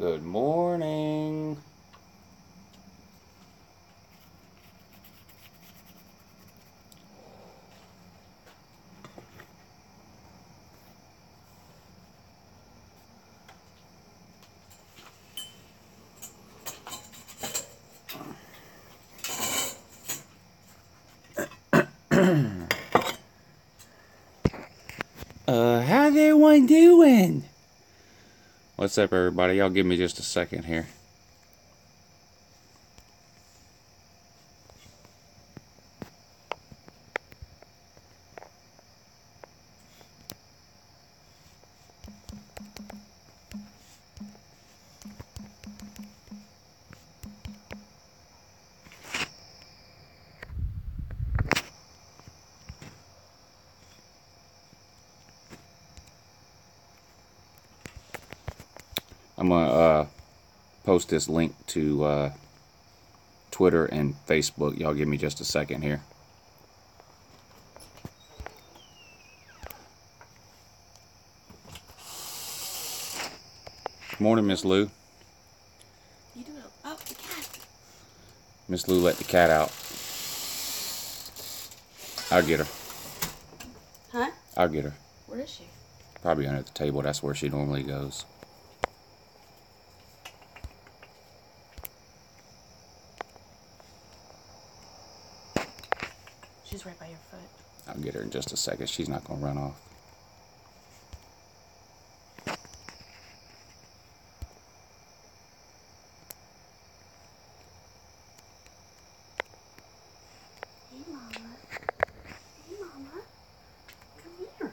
Good morning. How's everyone doing? What's up, everybody? Y'all give me just a second here. I'm gonna post this link to Twitter and Facebook. Y'all give me just a second here. Morning, Miss Lou. You do it. Oh, the cat. Miss Lou let the cat out. I'll get her. Huh? I'll get her. Where is she? Probably under the table. That's where she normally goes. She's right by your foot. I'll get her in just a second. She's not gonna run off. Hey, Mama. Hey, Mama. Come here.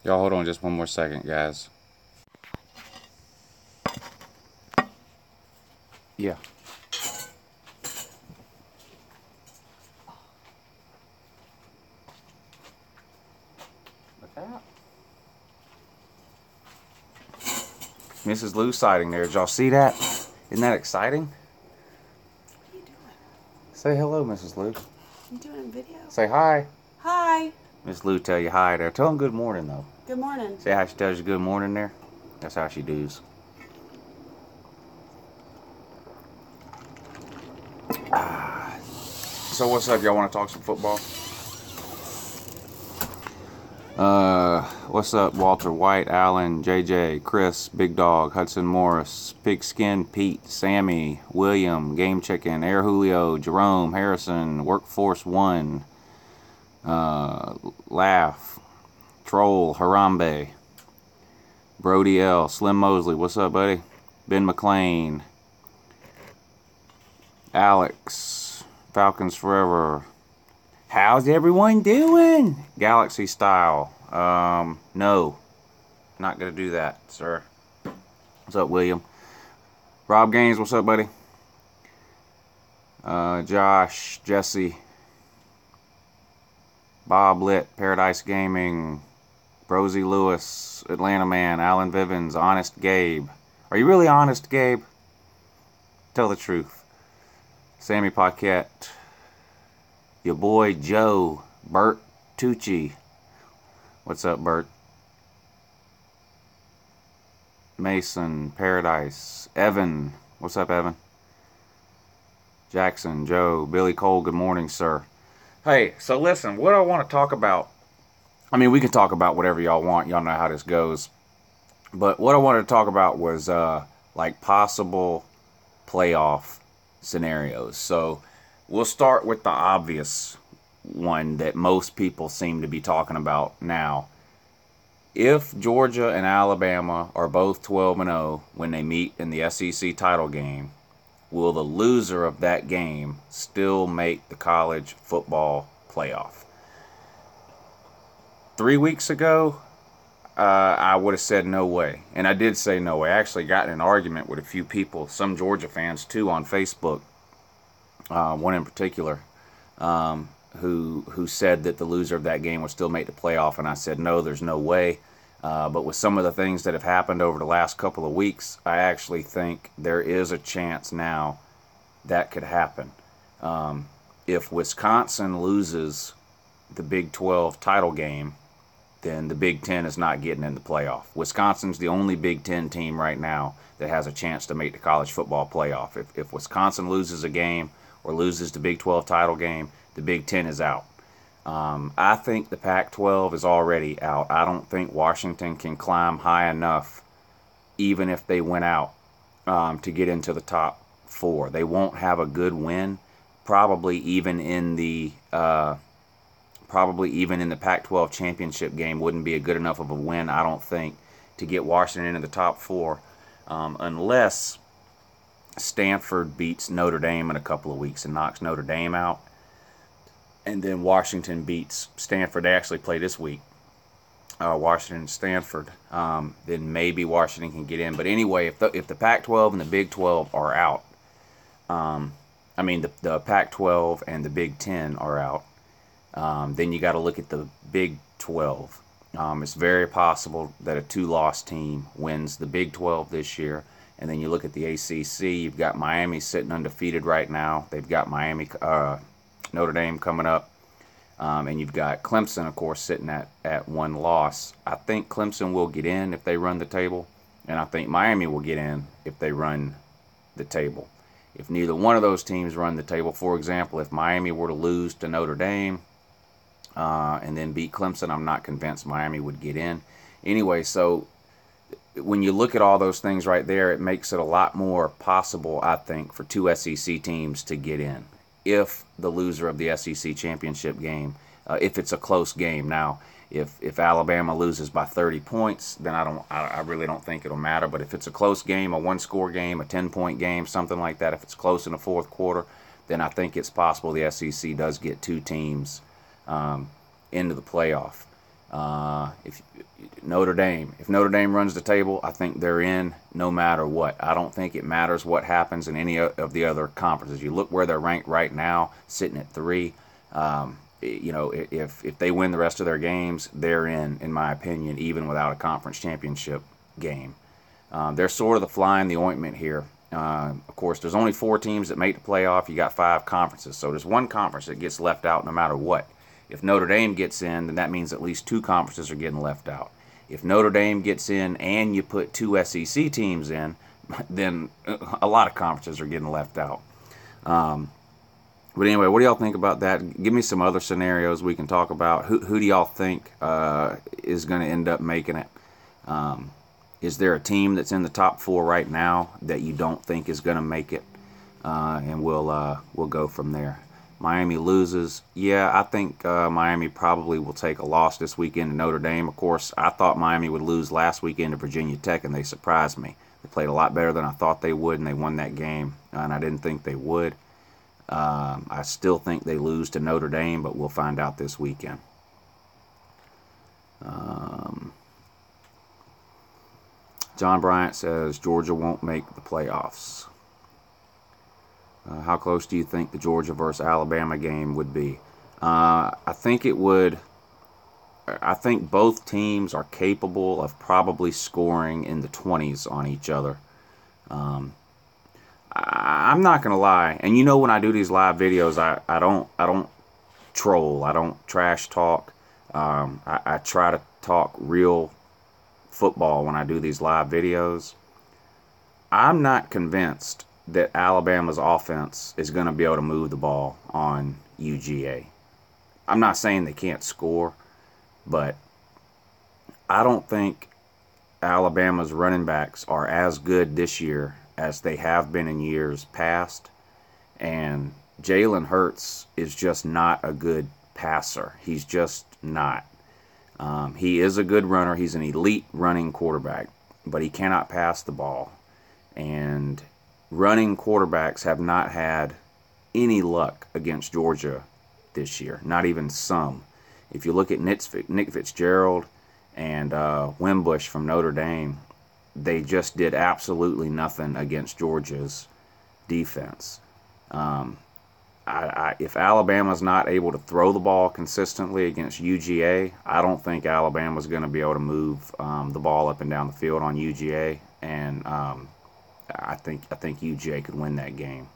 Y'all hold on just one more second, guys. Yeah. Look out. Mrs. Lou sighting there. Did y'all see that? Isn't that exciting? What are you doing? Say hello, Mrs. Lou. I'm doing a video. Say hi. Hi. Miss Lou tell you hi there. Tell them good morning, though. Good morning. See how she tells you good morning there? That's how she does. So what's up? Y'all want to talk some football? What's up? Walter, White, Allen, JJ, Chris, Big Dog, Hudson Morris, Pigskin, Pete, Sammy, William, Game Chicken, Air Julio, Jerome, Harrison, Workforce One, Laugh, Troll, Harambe, Brody L, Slim Mosley, what's up, buddy? Ben McLean, Alex, Falcons Forever. How's everyone doing? Galaxy style. No. Not gonna do that, sir. What's up, William? Rob Gaines, what's up, buddy? Josh, Jesse, Bob Litt, Paradise Gaming, Rosie Lewis, Atlanta Man, Alan Vivens, Honest Gabe. Are you really honest, Gabe? Tell the truth. Sammy Paquette, your boy Joe, Bert Tucci. What's up, Bert? Mason, Paradise, Evan. What's up, Evan? Jackson, Joe, Billy Cole, good morning, sir. Hey, so listen, what I want to talk about, I mean, we can talk about whatever y'all want. Y'all know how this goes. But what I wanted to talk about was, like, possible playoff scenarios. So we'll start with the obvious one that most people seem to be talking about now. If Georgia and Alabama are both 12-0 when they meet in the SEC title game, will the loser of that game still make the college football playoff? 3 weeks ago, I would have said no way. And I did say no way. I actually got in an argument with a few people, some Georgia fans too, on Facebook. One in particular, who said that the loser of that game would still make the playoff. And I said, no, there's no way. But with some of the things that have happened over the last couple of weeks, I actually think there is a chance now that could happen. if Wisconsin loses the Big 12 title game, then the Big Ten is not getting in the playoff. Wisconsin's the only Big Ten team right now that has a chance to make the college football playoff. If Wisconsin loses a game or loses the Big 12 title game, the Big Ten is out. I think the Pac-12 is already out. I don't think Washington can climb high enough, even if they went out, to get into the top 4. They won't have a good win, probably even in the Pac-12 championship game wouldn't be a good enough of a win, I don't think, to get Washington into the top 4, unless Stanford beats Notre Dame in a couple of weeks and knocks Notre Dame out, and then Washington beats Stanford. They actually play this week, Washington and Stanford. Then maybe Washington can get in. But anyway, if the Pac-12 and the Big 12 are out, the Pac-12 and the Big 10 are out, then you got to look at the Big 12. It's very possible that a 2-loss team wins the Big 12 this year. And then you look at the ACC. You've got Miami sitting undefeated right now. They've got Notre Dame coming up. And you've got Clemson, of course, sitting at 1 loss. I think Clemson will get in if they run the table. And I think Miami will get in if they run the table. If neither one of those teams run the table, for example, if Miami were to lose to Notre Dame and then beat Clemson, I'm not convinced Miami would get in. Anyway, so when you look at all those things right there, it makes it a lot more possible, I think, for 2 SEC teams to get in. If the loser of the SEC championship game, if it's a close game. Now, if Alabama loses by 30 points, then I really don't think it'll matter. But if it's a close game, a 1-score game, a 10-point game, something like that, if it's close in the fourth quarter, then I think it's possible the SEC does get 2 teams into the playoff. If Notre Dame runs the table, I think they're in no matter what. I don't think it matters what happens in any of the other conferences. You look where they're ranked right now, sitting at 3. If they win the rest of their games, they're in my opinion, even without a conference championship game. They're sort of the fly in the ointment here. Of course, there's only 4 teams that make the playoff. You got 5 conferences, so there's 1 conference that gets left out no matter what. If Notre Dame gets in, then that means at least 2 conferences are getting left out. If Notre Dame gets in and you put 2 SEC teams in, then a lot of conferences are getting left out. But anyway, what do y'all think about that? Give me some other scenarios we can talk about. Who do y'all think is going to end up making it? Is there a team that's in the top 4 right now that you don't think is going to make it? And we'll go from there. Miami loses. Yeah, I think Miami probably will take a loss this weekend to Notre Dame. Of course, I thought Miami would lose last weekend to Virginia Tech, and they surprised me. They played a lot better than I thought they would, and they won that game, and I didn't think they would. I still think they lose to Notre Dame, but we'll find out this weekend. John Bryant says Georgia won't make the playoffs. How close do you think the Georgia versus Alabama game would be? I think it would. I think both teams are capable of probably scoring in the 20s on each other. I'm not gonna lie, and when I do these live videos, I don't troll, I don't trash talk. I try to talk real football when I do these live videos. I'm not convinced that Alabama's offense is going to be able to move the ball on UGA. I'm not saying they can't score, but I don't think Alabama's running backs are as good this year as they have been in years past. And Jalen Hurts is just not a good passer. He's just not. He is a good runner. He's an elite running quarterback, but he cannot pass the ball. And running quarterbacks have not had any luck against Georgia this year, not even some. If you look at Nick Fitzgerald and Wimbush from Notre Dame, they just did absolutely nothing against Georgia's defense. If Alabama's not able to throw the ball consistently against UGA, I don't think Alabama's going to be able to move the ball up and down the field on UGA, and I think UGA could win that game.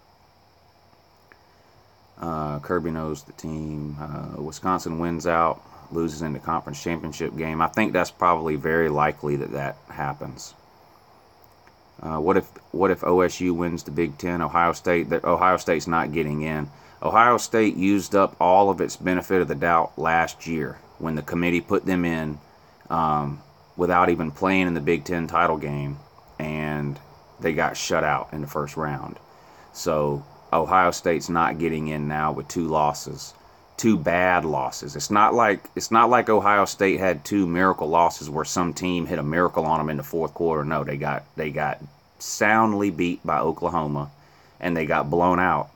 Kirby knows the team. Wisconsin wins out, loses in the conference championship game. I think that's probably very likely that happens. What if OSU wins the Big Ten? Ohio State's not getting in. Ohio State used up all of its benefit of the doubt last year when the committee put them in without even playing in the Big Ten title game, and they got shut out in the first round. So Ohio State's not getting in now with 2 losses, 2 bad losses. It's not like Ohio State had 2 miracle losses where some team hit a miracle on them in the fourth quarter. No, they got soundly beat by Oklahoma, and they got blown out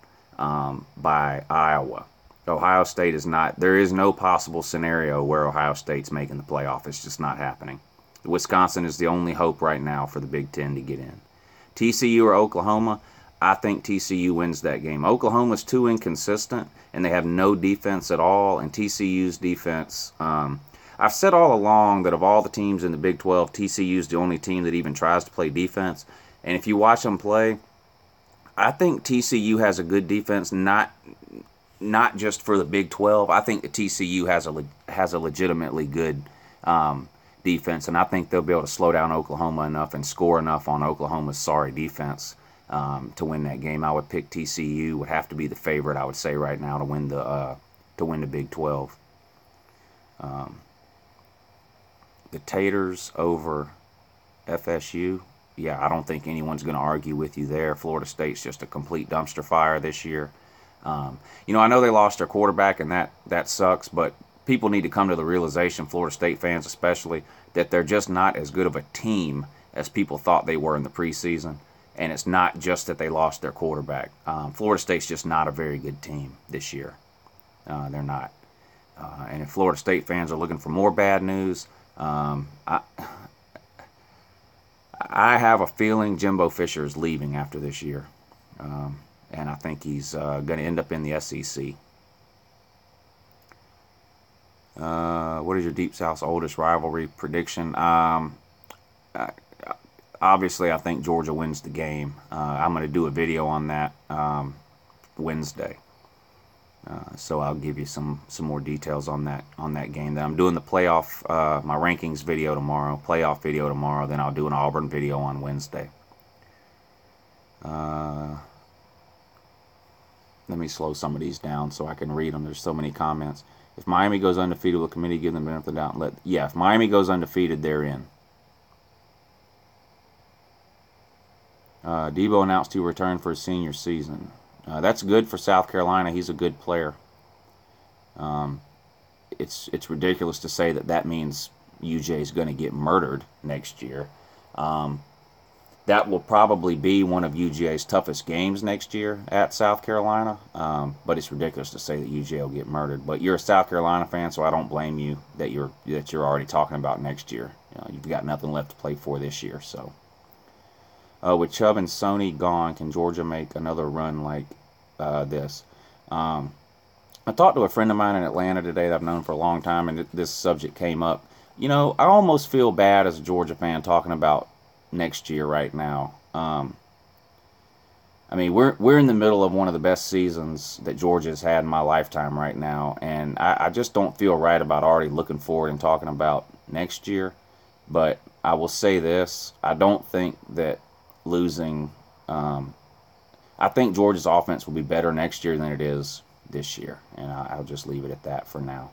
by Iowa. Ohio State is not. There is no possible scenario where Ohio State's making the playoff. It's just not happening. Wisconsin is the only hope right now for the Big Ten to get in. TCU or Oklahoma, I think TCU wins that game. Oklahoma's too inconsistent, and they have no defense at all, and TCU's defense, I've said all along that of all the teams in the Big 12, TCU's the only team that even tries to play defense. And if you watch them play, I think TCU has a good defense, not just for the Big 12. I think that TCU has a legitimately good defense, and I think they'll be able to slow down Oklahoma enough and score enough on Oklahoma's sorry defense to win that game. I would pick TCU. Would have to be the favorite, I would say right now, to win the Big 12. The Taters over FSU. Yeah, I don't think anyone's going to argue with you there. Florida State's just a complete dumpster fire this year. I know they lost their quarterback, and that sucks, but people need to come to the realization, Florida State fans especially, that they're just not as good of a team as people thought they were in the preseason. And it's not just that they lost their quarterback. Florida State's just not a very good team this year. They're not. And if Florida State fans are looking for more bad news, I have a feeling Jimbo Fisher is leaving after this year. And I think he's going to end up in the SEC. What is your Deep South's oldest rivalry prediction? Obviously, I think Georgia wins the game. I'm going to do a video on that Wednesday. So I'll give you some more details on that game. Then I'm doing the playoff, my rankings video tomorrow, playoff video tomorrow. Then I'll do an Auburn video on Wednesday. Let me slow some of these down so I can read them. There's so many comments. If Miami goes undefeated, will the committee give them the benefit of the doubt? If Miami goes undefeated, they're in. Debo announced he will return for his senior season. That's good for South Carolina. He's a good player. It's ridiculous to say that means UJ is going to get murdered next year. That will probably be one of UGA's toughest games next year at South Carolina. But it's ridiculous to say that UGA will get murdered. But you're a South Carolina fan, so I don't blame you that you're already talking about next year. You've got nothing left to play for this year. So, with Chubb and Sony gone, can Georgia make another run like this? I talked to a friend of mine in Atlanta today that I've known for a long time, and this subject came up. I almost feel bad as a Georgia fan talking about next year right now. We're in the middle of one of the best seasons that Georgia's had in my lifetime right now, and I just don't feel right about already looking forward and talking about next year. But I will say this: I don't think that losing. I think Georgia's offense will be better next year than it is this year, and I'll just leave it at that for now.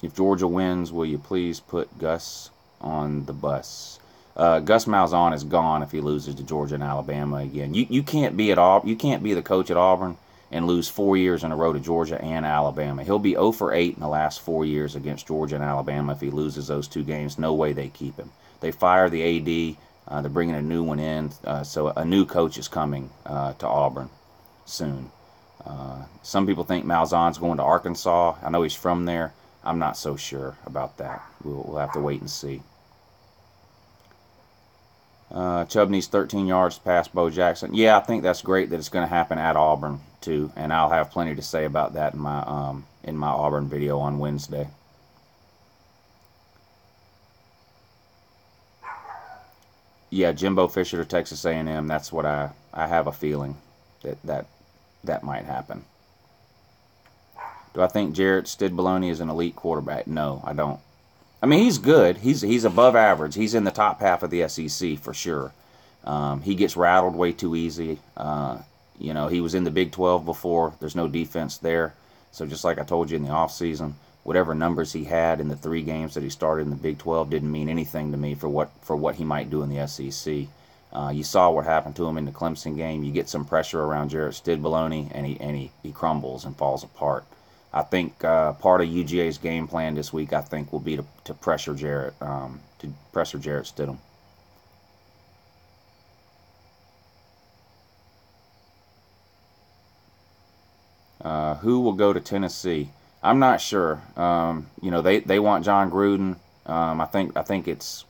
If Georgia wins, will you please put Gus on the bus? Gus Malzahn is gone if he loses to Georgia and Alabama again. You can't be you can't be the coach at Auburn and lose 4 years in a row to Georgia and Alabama. He'll be 0 for 8 in the last 4 years against Georgia and Alabama if he loses those 2 games. No way they keep him. They fire the AD. They're bringing a new one in, so a new coach is coming to Auburn soon. Some people think Malzahn's going to Arkansas. I know he's from there. I'm not so sure about that. We'll have to wait and see. Chubb needs 13 yards to pass Bo Jackson. Yeah, I think that's great that it's going to happen at Auburn too, and I'll have plenty to say about that in my Auburn video on Wednesday. Yeah, Jimbo Fisher to Texas A&M. That's what I have a feeling. that might happen. Do I think Jarrett Stidbaloney is an elite quarterback? No, I don't. I mean, he's good. He's above average. He's in the top half of the SEC for sure. He gets rattled way too easy. He was in the Big 12 before. There's no defense there. So just like I told you in the offseason, whatever numbers he had in the 3 games that he started in the Big 12 didn't mean anything to me for what he might do in the SEC. You saw what happened to him in the Clemson game. You get some pressure around Jarrett Stidbaloney, and he crumbles and falls apart. I think part of UGA's game plan this week, I think, will be to pressure Jarrett Stidham. Who will go to Tennessee? I'm not sure. They want John Gruden. I think it's,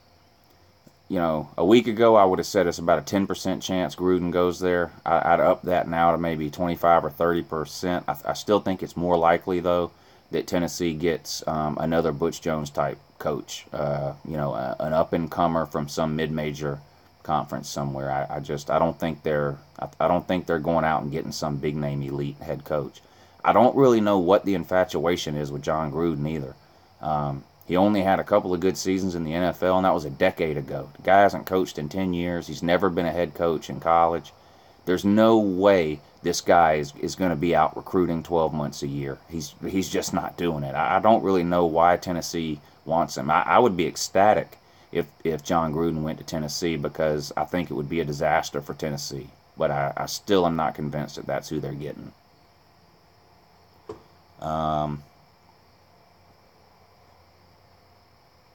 a week ago I would have said it's about a 10% chance Gruden goes there. I'd up that now to maybe 25 or 30%. I still think it's more likely, though, that Tennessee gets another Butch Jones type coach. An up-and-comer from some mid-major conference somewhere. I don't think they're going out and getting some big-name elite head coach. I don't really know what the infatuation is with John Gruden either. He only had a couple of good seasons in the NFL, and that was a decade ago. The guy hasn't coached in 10 years. He's never been a head coach in college. There's no way this guy is going to be out recruiting 12 months a year. He's just not doing it. I don't really know why Tennessee wants him. I would be ecstatic if John Gruden went to Tennessee, because I think it would be a disaster for Tennessee. But I still am not convinced that that's who they're getting.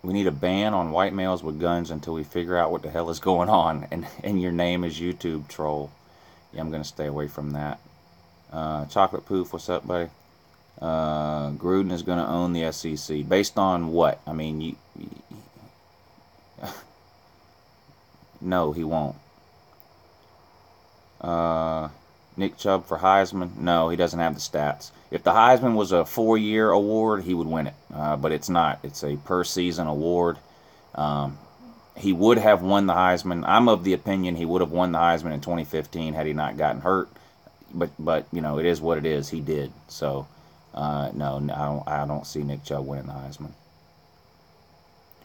We need a ban on white males with guns until we figure out what the hell is going on. And your name is YouTube troll. Yeah, I'm going to stay away from that. Chocolate Poof, what's up, buddy? Gruden is going to own the SEC. Based on what? I mean, no, he won't. Nick Chubb for Heisman? No, he doesn't have the stats. If the Heisman was a 4-year award, he would win it. But it's not. It's a per-season award. He would have won the Heisman. I'm of the opinion he would have won the Heisman in 2015 had he not gotten hurt. But it is what it is. He did. So, no, I don't see Nick Chubb winning the Heisman.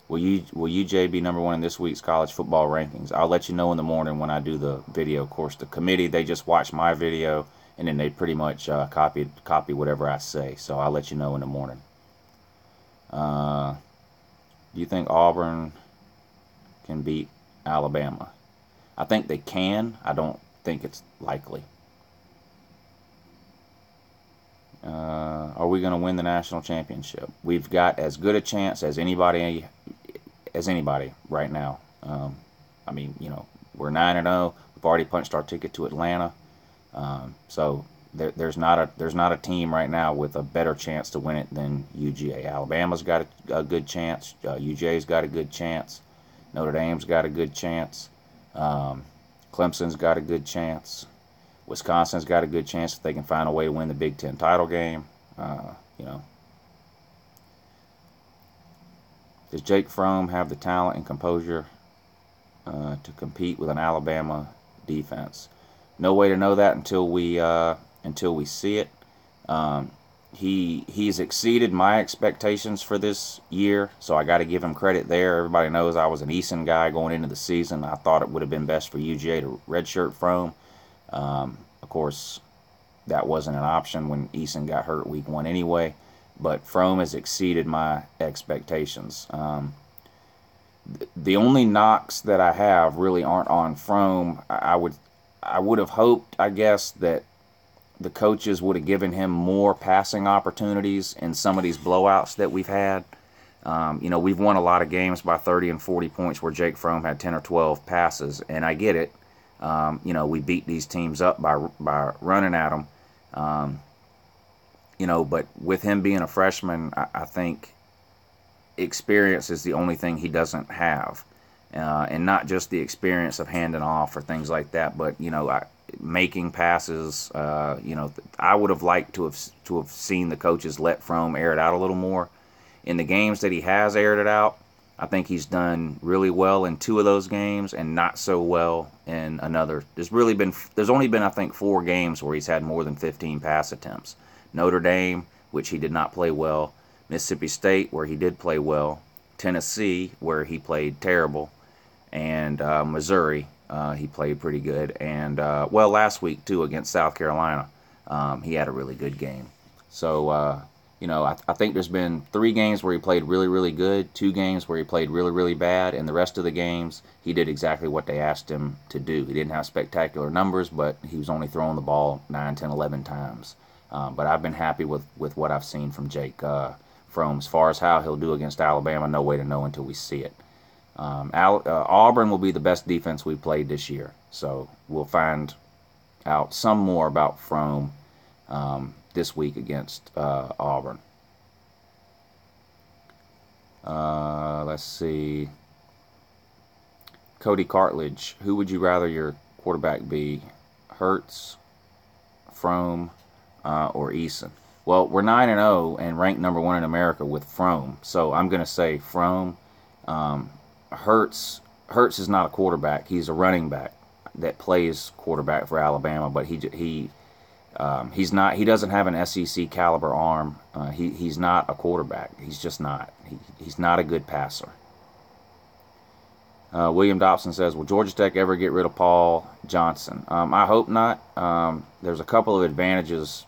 Will UJ be number 1 in this week's college football rankings? I'll let you know in the morning when I do the video. Of course, the committee, they just watch my video, and then they pretty much copy whatever I say. So I'll let you know in the morning. Do you think Auburn can beat Alabama? I think they can. I don't think it's likely. Are we going to win the national championship? We've got as good a chance as anybody right now. We're 9-0. We've already punched our ticket to Atlanta. So there's not a team right now with a better chance to win it than UGA. Alabama's got a good chance. UGA's got a good chance. Notre Dame's got a good chance. Clemson's got a good chance. Wisconsin's got a good chance if they can find a way to win the Big Ten title game. Does Jake Fromm have the talent and composure to compete with an Alabama defense? No way to know that until we see it. He's exceeded my expectations for this year, so I got to give him credit there. Everybody knows I was an Eason guy going into the season. I thought it would have been best for UGA to redshirt Fromm. Of course, that wasn't an option when Eason got hurt week 1 anyway. But Fromm has exceeded my expectations. The only knocks that I have really aren't on Fromm. I would have hoped, I guess, that the coaches would have given him more passing opportunities in some of these blowouts that we've had. We've won a lot of games by 30 and 40 points where Jake Fromm had 10 or 12 passes, and I get it. We beat these teams up by running at them. But with him being a freshman, I think experience is the only thing he doesn't have. And not just the experience of handing off or things like that, but, making passes. I would have liked to have seen the coaches let Fromm air it out a little more. In the games that he has aired it out, I think he's done really well in 2 of those games and not so well in another. There's only been, I think, 4 games where he's had more than 15 pass attempts. Notre Dame, which he did not play well. Mississippi State, where he did play well. Tennessee, where he played terrible. And Missouri, he played pretty good. And, well, last week, too, against South Carolina, he had a really good game. So, you know, I think there's been 3 games where he played really, really good, 2 games where he played really, really bad, and the rest of the games, he did exactly what they asked him to do. He didn't have spectacular numbers, but he was only throwing the ball 9, 10, 11 times. But I've been happy with what I've seen from Jake Fromm. As far as how he'll do against Alabama, no way to know until we see it. Auburn will be the best defense we've played this year, so we'll find out some more about Fromm this week against Auburn. Let's see. Cody Cartledge, who would you rather your quarterback be? Hurts, Fromm, or Eason? Well, we're 9-0 and ranked number 1 in America with Fromm, so I'm going to say Fromm. Hurts is not a quarterback. He's a running back that plays quarterback for Alabama, but he's not. He doesn't have an SEC caliber arm. He's not a quarterback. He's just not. He's not a good passer. William Dobson says, will Georgia Tech ever get rid of Paul Johnson? I hope not. There's a couple of advantages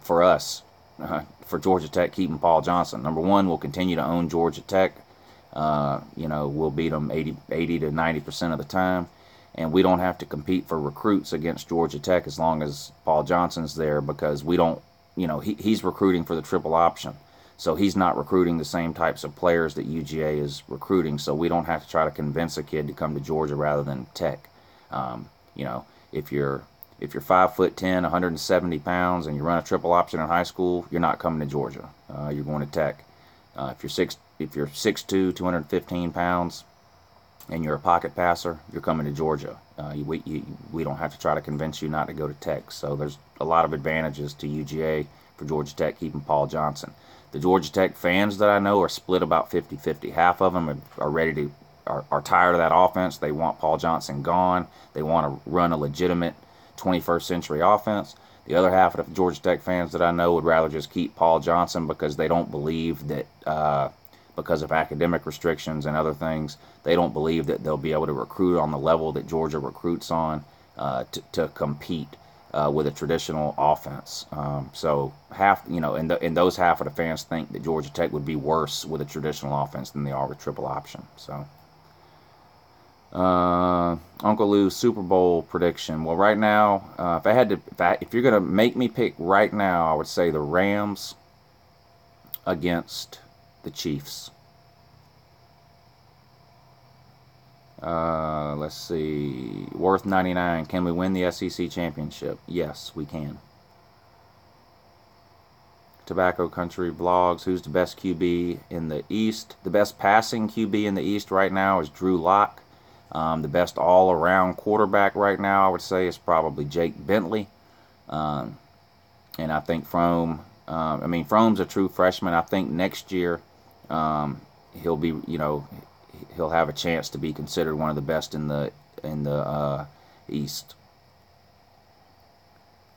for us, for Georgia Tech keeping Paul Johnson. Number one, we'll continue to own Georgia Tech. You know, we'll beat them 80 to 90% of the time. And we don't have to compete for recruits against Georgia Tech as long as Paul Johnson's there, because we don't, you know, he's recruiting for the triple option. So he's not recruiting the same types of players that UGA is recruiting. So we don't have to try to convince a kid to come to Georgia rather than Tech. You know, if you're 5'10", 170 pounds, and you run a triple option in high school, you're not coming to Georgia. You're going to Tech. If you're 6'2", 215 pounds, and you're a pocket passer, you're coming to Georgia. We don't have to try to convince you not to go to Tech. So there's a lot of advantages to UGA for Georgia Tech keeping Paul Johnson. The Georgia Tech fans that I know are split about 50-50. Half of them are tired of that offense. They want Paul Johnson gone. They want to run a legitimate 21st century offense. The other half of the Georgia Tech fans that I know would rather just keep Paul Johnson because they don't believe that, because of academic restrictions and other things, they don't believe that they'll be able to recruit on the level that Georgia recruits on to compete with a traditional offense. So half, you know, and those half of the fans think that Georgia Tech would be worse with a traditional offense than they are with triple option. So, Uncle Lou's Super Bowl prediction. Well, right now, if you're gonna make me pick right now, I would say the Rams against the Chiefs. Let's see. Worth 99. Can we win the SEC championship? Yes, we can. Tobacco Country Vlogs. Who's the best QB in the East? The best passing QB in the East right now is Drew Lock. The best all-around quarterback right now, I would say, is probably Jake Bentley. And I think Fromm's a true freshman. I think next year he'll be, you know, he'll have a chance to be considered one of the best in the East.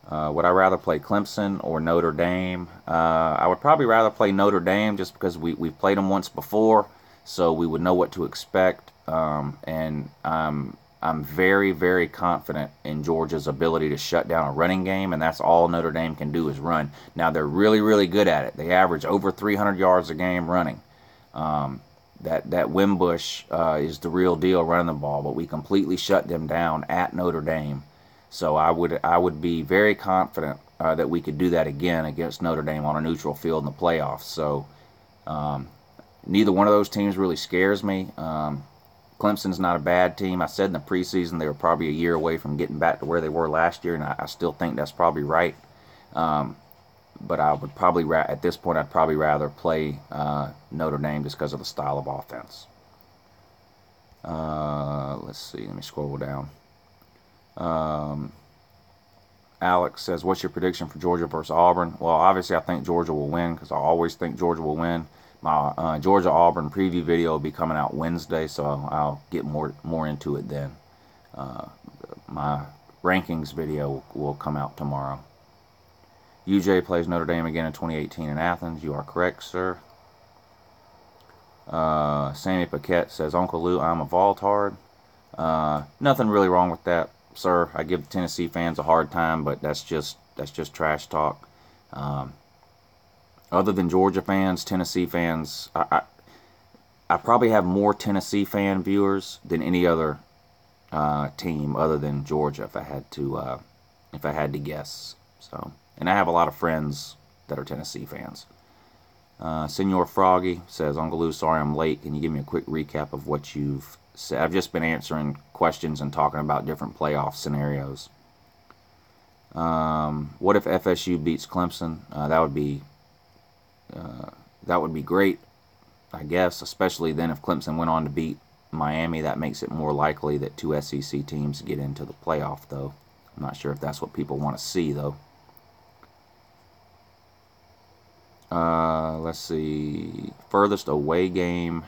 Would I rather play Clemson or Notre Dame? I would probably rather play Notre Dame just because we've played them once before, so we would know what to expect. And I'm very, very confident in Georgia's ability to shut down a running game, and that's all Notre Dame can do is run. Now, they're really, really good at it. They average over 300 yards a game running. That Wimbush is the real deal running the ball, but we completely shut them down at Notre Dame. So I would be very confident that we could do that again against Notre Dame on a neutral field in the playoffs. So neither one of those teams really scares me. Clemson's not a bad team. I said in the preseason they were probably a year away from getting back to where they were last year, and I still think that's probably right. But I would probably, at this point, I'd probably rather play Notre Dame just because of the style of offense. Let's see. Let me scroll down. Alex says, what's your prediction for Georgia versus Auburn? Well, obviously, I think Georgia will win because I always think Georgia will win. My Georgia Auburn preview video will be coming out Wednesday, so I'll get more into it then. My rankings video will come out tomorrow. UJ plays Notre Dame again in 2018 in Athens. You are correct, sir. Sammy Paquette says, Uncle Lou, I'm a Voltard. Nothing really wrong with that, sir. I give Tennessee fans a hard time, but that's just trash talk. Other than Georgia fans, Tennessee fans, I probably have more Tennessee fan viewers than any other team other than Georgia, if I had to guess. So, and I have a lot of friends that are Tennessee fans. Senor Froggy says, Uncle Lou, sorry I'm late. Can you give me a quick recap of what you've said? I've just been answering questions and talking about different playoff scenarios. What if FSU beats Clemson? That would be great, I guess, especially then if Clemson went on to beat Miami. That makes it more likely that two SEC teams get into the playoff, though. I'm not sure if that's what people want to see, though. Let's see. Furthest away game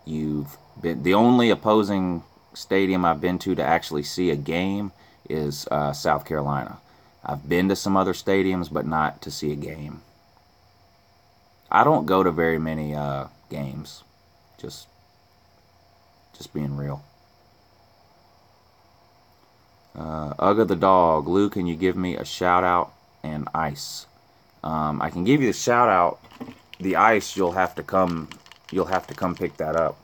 you've been. The only opposing stadium I've been to actually see a game is South Carolina. I've been to some other stadiums, but not to see a game. I don't go to very many games. Just being real. Ugga the dog. Lou, can you give me a shout out and ice? I can give you the shout out. The ice, you'll have to come pick that up.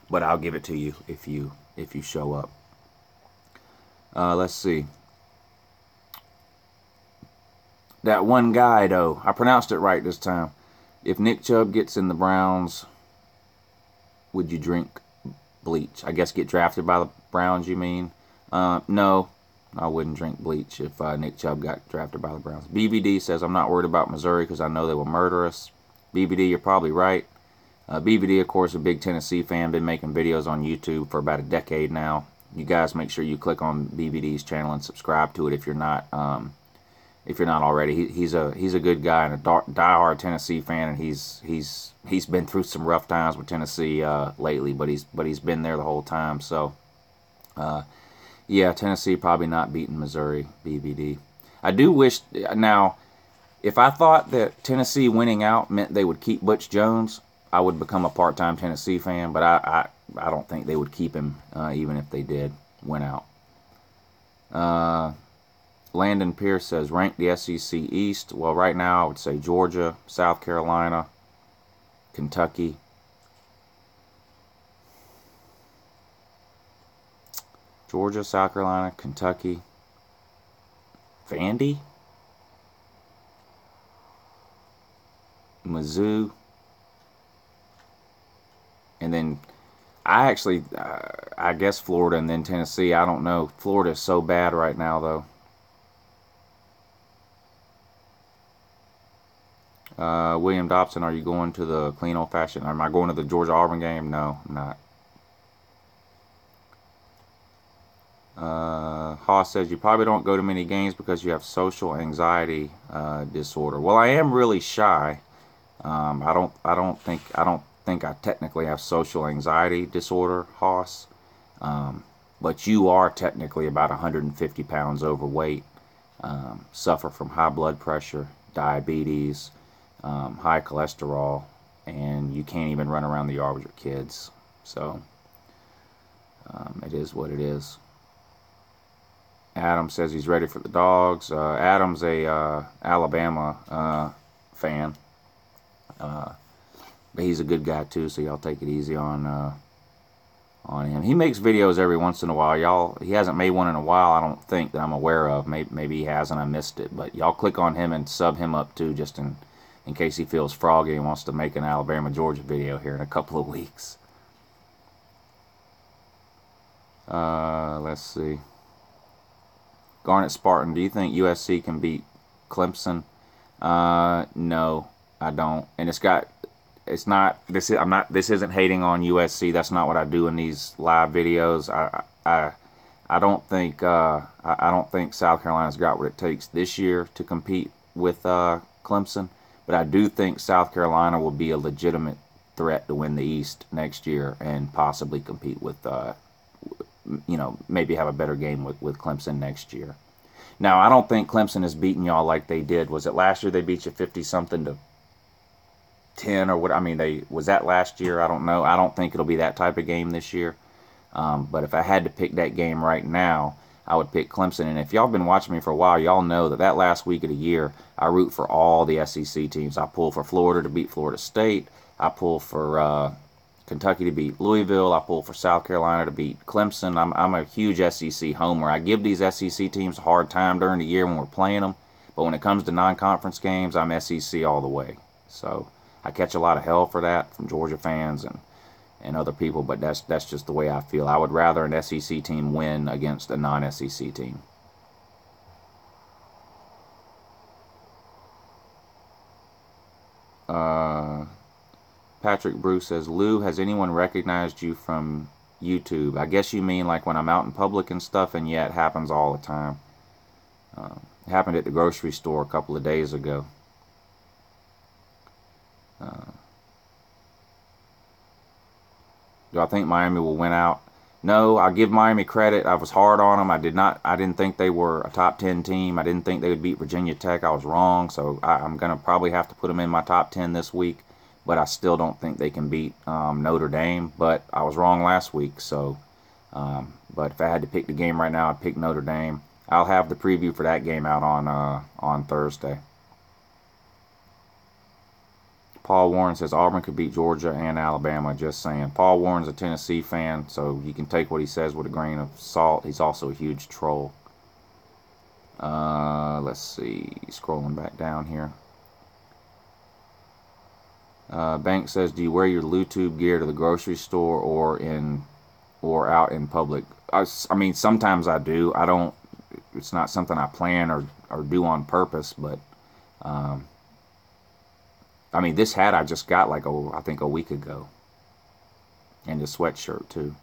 But I'll give it to you if you show up. Let's see. That one guy, though, I pronounced it right this time. If Nick Chubb gets in the Browns, would you drink bleach? I guess get drafted by the Browns, you mean? No, I wouldn't drink bleach if Nick Chubb got drafted by the Browns. BBD says, I'm not worried about Missouri because I know they will murder us. BBD, you're probably right. BBD, of course, a big Tennessee fan, been making videos on YouTube for about a decade now. You guys make sure you click on BBD's channel and subscribe to it if you're not already. He's a good guy and a diehard Tennessee fan, and he's been through some rough times with Tennessee lately, but he's been there the whole time. So yeah, Tennessee probably not beating Missouri. BBD. I do wish now, if I thought that Tennessee winning out meant they would keep Butch Jones, I would become a part-time Tennessee fan, but I don't think they would keep him even if they did win out. Landon Pierce says, rank the SEC East. Well, right now I would say Georgia, South Carolina, Kentucky. Georgia, South Carolina, Kentucky. Vandy? Mizzou. And then I guess Florida and then Tennessee. I don't know. Florida is so bad right now, though. William Dobson, are you going to the clean old fashioned? Am I going to the Georgia Auburn game? No, I'm not. Haas says you probably don't go to many games because you have social anxiety disorder. Well, I am really shy. I don't think I technically have social anxiety disorder, Haas. But you are technically about 150 pounds overweight. Suffer from high blood pressure, diabetes, high cholesterol, and you can't even run around the yard with your kids. So it is what it is. Adam says he's ready for the dogs. Adam's a Alabama fan, but he's a good guy too, so y'all take it easy on him. He makes videos every once in a while. He hasn't made one in a while, I don't think, that I'm aware of. Maybe he has and I missed it, but y'all click on him and sub him up too, just in case he feels froggy and wants to make an Alabama-Georgia video here in a couple of weeks. Let's see. Garnet Spartan, do you think USC can beat Clemson? No, I don't. And this isn't hating on USC. That's not what I do in these live videos. I don't think South Carolina's got what it takes this year to compete with Clemson, but I do think South Carolina will be a legitimate threat to win the East next year and possibly compete with, maybe have a better game with Clemson next year. Now, I don't think Clemson has beaten y'all like they did. Was it last year they beat you 50-something to 10 or what? I mean, was that last year? I don't know. I don't think it'll be that type of game this year. But if I had to pick that game right now, I would pick Clemson. And if y'all been watching me for a while, y'all know that last week of the year, I root for all the SEC teams. I pull for Florida to beat Florida State. I pull for Kentucky to beat Louisville. I pull for South Carolina to beat Clemson. I'm a huge SEC homer. I give these SEC teams a hard time during the year when we're playing them. But when it comes to non-conference games, I'm SEC all the way. So I catch a lot of hell for that from Georgia fans and other people, but that's just the way I feel. I would rather an SEC team win against a non-SEC team. Patrick Bruce says, Lou, has anyone recognized you from YouTube? I guess you mean like when I'm out in public and stuff, and yeah, it happens all the time. It happened at the grocery store a couple of days ago. Do I think Miami will win out? No, I give Miami credit. I was hard on them. I didn't think they were a top 10 team. I didn't think they would beat Virginia Tech. I was wrong, so I'm going to probably have to put them in my top 10 this week. But I still don't think they can beat Notre Dame. But I was wrong last week, so. But if I had to pick the game right now, I'd pick Notre Dame. I'll have the preview for that game out on Thursday. Paul Warren says Auburn could beat Georgia and Alabama, just saying. Paul Warren's a Tennessee fan, so you can take what he says with a grain of salt. He's also a huge troll. Let's see. Scrolling back down here. Bank says, do you wear your LouTube gear to the grocery store or out in public? I mean, sometimes I do. I don't. It's not something I plan or do on purpose, but I mean, this hat I just got I think a week ago. And the sweatshirt too.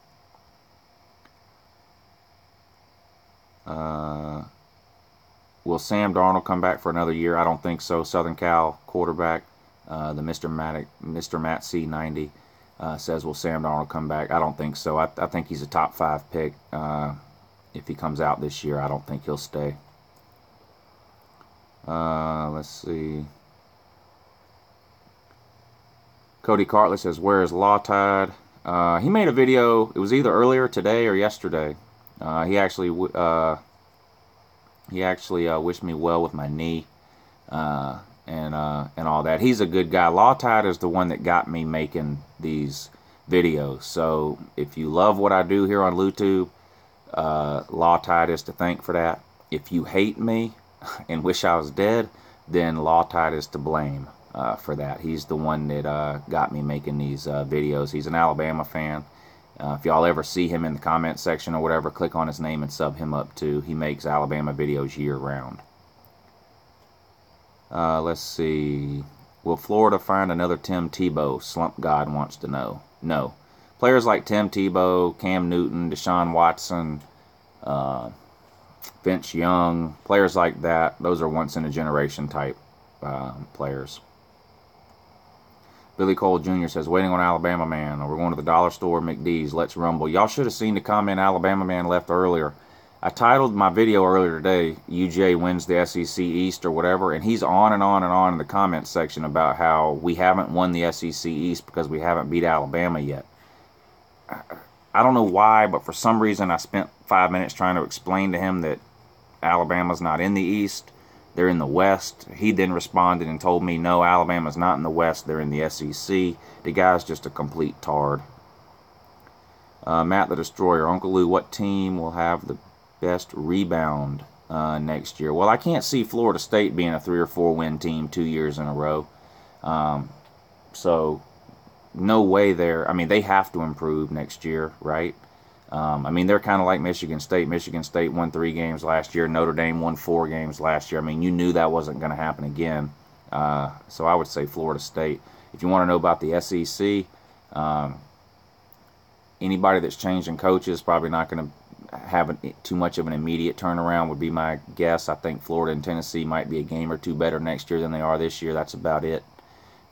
Will Sam Darnold come back for another year? I don't think so. Southern Cal quarterback, the Mr. Matt C90 says, will Sam Darnold come back? I don't think so. I think he's a top 5 pick. If he comes out this year, I don't think he'll stay. Let's see. Cody Cartlett says, where is Lawtide? He made a video. It was either earlier today or yesterday. He actually wished me well with my knee and all that. He's a good guy. Lawtide is the one that got me making these videos. So if you love what I do here on LouTube, Lawtide is to thank for that. If you hate me and wish I was dead, then Lawtide is to blame. For that. He's the one that got me making these videos. He's an Alabama fan. If y'all ever see him in the comment section or whatever, click on his name and sub him up too. He makes Alabama videos year round. Let's see. Will Florida find another Tim Tebow? Slump God wants to know. No. Players like Tim Tebow, Cam Newton, Deshaun Watson, Vince Young, players like that, those are once in a generation type players. Billy Cole Jr. says, waiting on Alabama Man. Or we're going to the dollar store, McDee's. Let's rumble. Y'all should have seen the comment Alabama Man left earlier. I titled my video earlier today, UJ wins the SEC East or whatever, and he's on and on and on in the comment section about how we haven't won the SEC East because we haven't beat Alabama yet. I don't know why, but for some reason I spent 5 minutes trying to explain to him that Alabama's not in the East. They're in the West. He then responded and told me, no, Alabama's not in the West. They're in the SEC. The guy's just a complete tard. Matt the Destroyer. Uncle Lou, what team will have the best rebound next year? Well, I can't see Florida State being a 3 or 4 win team 2 years in a row. So, no way there. I mean, they have to improve next year, right? I mean, they're kind of like Michigan State. Michigan State won 3 games last year. Notre Dame won 4 games last year. I mean, you knew that wasn't going to happen again. So I would say Florida State. If you want to know about the SEC, anybody that's changing coaches is probably not going to have too much of an immediate turnaround would be my guess. I think Florida and Tennessee might be a game or two better next year than they are this year. That's about it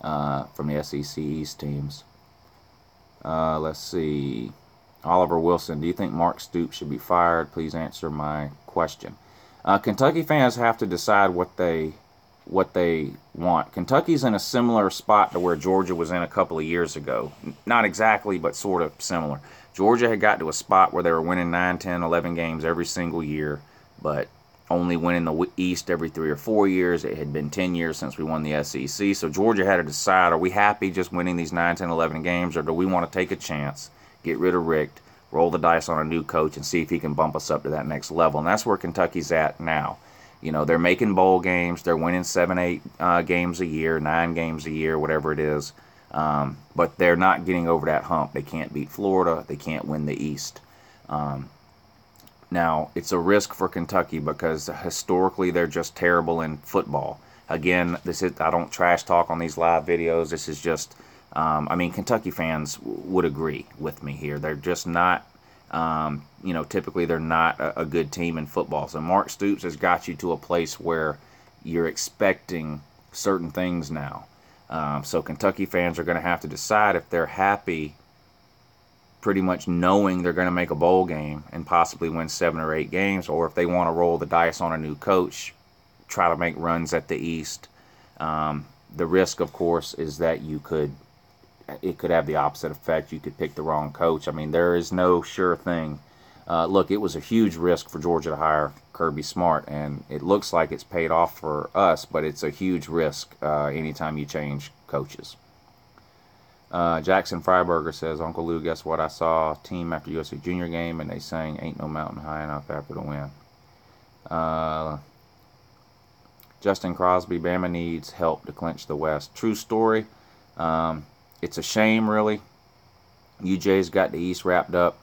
from the SEC East teams. Let's see. Oliver Wilson, do you think Mark Stoops should be fired? Please answer my question. Kentucky fans have to decide what they want. Kentucky's in a similar spot to where Georgia was in a couple of years ago. Not exactly, but sort of similar. Georgia had got to a spot where they were winning 9, 10, 11 games every single year, but only winning the East every 3 or 4 years. It had been 10 years since we won the SEC, so Georgia had to decide, are we happy just winning these 9, 10, 11 games, or do we want to take a chance, get rid of Richt, roll the dice on a new coach, and see if he can bump us up to that next level? And that's where Kentucky's at now. You know, they're making bowl games. They're winning 7, 8 games a year, 9 games a year, whatever it is. But they're not getting over that hump. They can't beat Florida. They can't win the East. Now, it's a risk for Kentucky because historically they're just terrible in football. Again, I don't trash talk on these live videos. This is just, I mean, Kentucky fans would agree with me here. They're just not, typically they're not a good team in football. So Mark Stoops has got you to a place where you're expecting certain things now. So Kentucky fans are going to have to decide if they're happy pretty much knowing they're going to make a bowl game and possibly win 7 or 8 games, or if they want to roll the dice on a new coach, try to make runs at the East. The risk, of course, is that it could have the opposite effect. You could pick the wrong coach. I mean, there is no sure thing. Look, it was a huge risk for Georgia to hire Kirby Smart, and it looks like it's paid off for us, but it's a huge risk anytime you change coaches. Jackson Freiberger says, Uncle Lou, guess what? I saw a team after USC Junior game, and they sang Ain't No Mountain High Enough after the win. Justin Crosby, Bama needs help to clinch the West. True story. It's a shame, really. UJ's got the East wrapped up,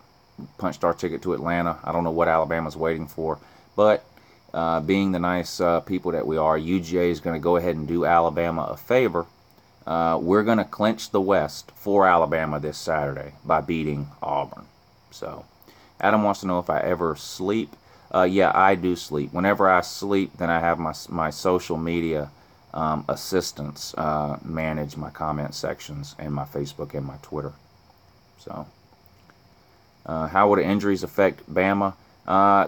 punched our ticket to Atlanta. I don't know what Alabama's waiting for. But being the nice people that we are, UJ is going to go ahead and do Alabama a favor. We're going to clinch the West for Alabama this Saturday by beating Auburn. So, Adam wants to know if I ever sleep. Yeah, I do sleep. Whenever I sleep, then I have my social media assistants manage my comment sections and my Facebook and my Twitter. So, how would injuries affect Bama?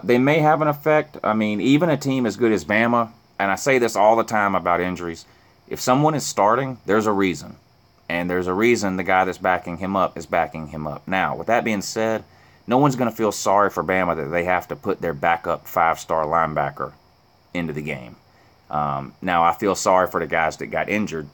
They may have an effect. I mean, even a team as good as Bama, and I say this all the time about injuries, if someone is starting, there's a reason. And there's a reason the guy that's backing him up is backing him up. Now, with that being said, no one's going to feel sorry for Bama that they have to put their backup 5-star linebacker into the game. Now, I feel sorry for the guys that got injured.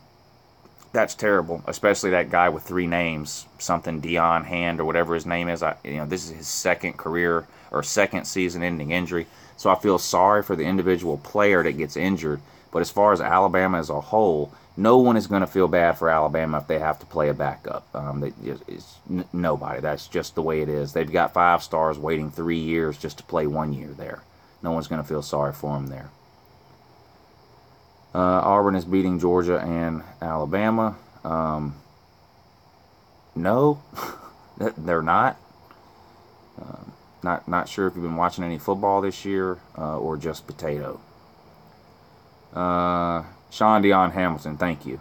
That's terrible, especially that guy with 3 names, something Dion Hand or whatever his name is. This is his second season-ending injury. So I feel sorry for the individual player that gets injured. But as far as Alabama as a whole, no one is going to feel bad for Alabama if they have to play a backup. Nobody. That's just the way it is. They've got 5 stars waiting 3 years just to play 1 year there. No one's going to feel sorry for them there. Auburn is beating Georgia and Alabama. No, they're not. Not sure if you've been watching any football this year or just potato. Sean Dion Hamilton, thank you.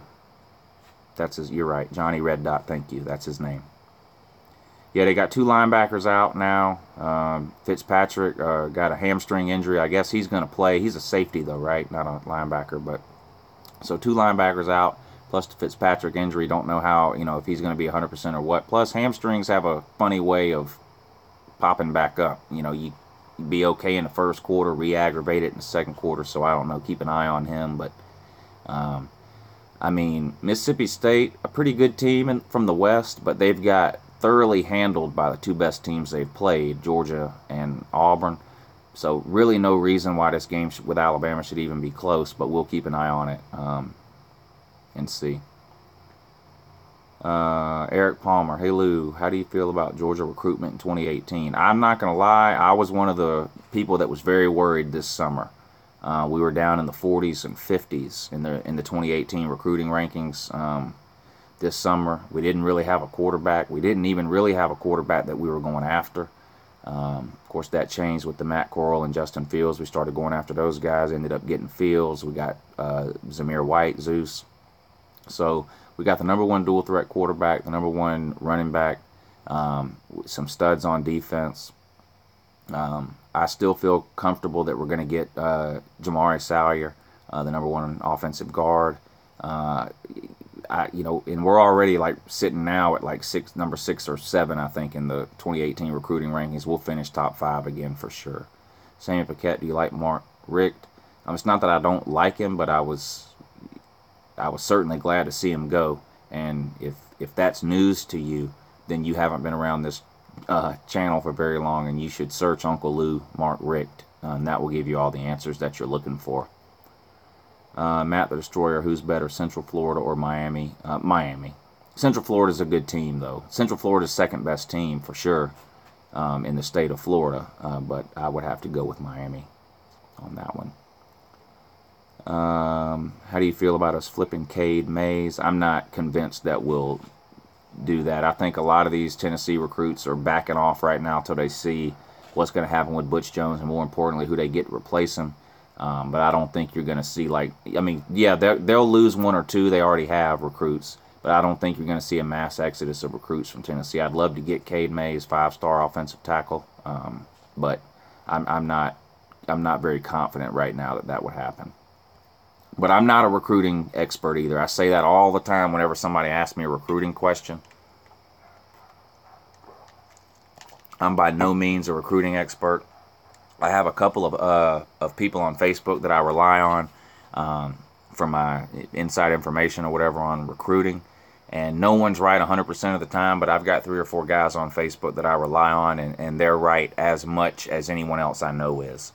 You're right. Johnny Red Dot, thank you. That's his name. Yeah, they got 2 linebackers out now. Fitzpatrick got a hamstring injury. I guess he's going to play. He's a safety, though, right? Not a linebacker. But so 2 linebackers out, plus the Fitzpatrick injury. Don't know how, if he's going to be 100% or what. Plus, hamstrings have a funny way of popping back up. You be okay in the first quarter, re-aggravate it in the second quarter. So I don't know. Keep an eye on him. But, Mississippi State, a pretty good team from the West, but they've got thoroughly handled by the 2 best teams they've played, Georgia and Auburn. So really no reason why this game with Alabama should even be close, but we'll keep an eye on it and see. Eric Palmer, hey Lou, how do you feel about Georgia recruitment in 2018? I'm not going to lie, I was one of the people that was very worried this summer. We were down in the 40s and 50s in the 2018 recruiting rankings. This summer, we didn't really have a quarterback. We didn't even really have a quarterback that we were going after. Of course, that changed with the Matt Corral and Justin Fields. We started going after those guys, ended up getting Fields. We got Zamir White, Zeus. So we got the number one dual threat quarterback, the number one running back, some studs on defense. I still feel comfortable that we're going to get Jamari Salyer, the number one offensive guard. And we're already like sitting now at like number 6 or 7, I think, in the 2018 recruiting rankings. We'll finish top 5 again for sure. Sammy Paquette, do you like Mark Richt? It's not that I don't like him, but I was certainly glad to see him go. And if that's news to you, then you haven't been around this channel for very long, and you should search Uncle Lou Mark Richt, and that will give you all the answers that you're looking for. Matt the Destroyer, who's better, Central Florida or Miami? Miami. Central Florida's a good team, though. Central Florida's second best team for sure in the state of Florida, but I would have to go with Miami on that one. How do you feel about us flipping Cade Mays? I'm not convinced that we'll do that. I think a lot of these Tennessee recruits are backing off right now till they see what's going to happen with Butch Jones, and more importantly, who they get to replace him. But I don't think you're going to see, they'll lose 1 or 2. They already have recruits, but I don't think you're going to see a mass exodus of recruits from Tennessee. I'd love to get Cade Mays, 5-star offensive tackle, but I'm not very confident right now that would happen. But I'm not a recruiting expert either. I say that all the time whenever somebody asks me a recruiting question. I'm by no means a recruiting expert. I have a couple of people on Facebook that I rely on for my inside information or whatever on recruiting. And no one's right 100% of the time, but I've got 3 or 4 guys on Facebook that I rely on, and they're right as much as anyone else I know is.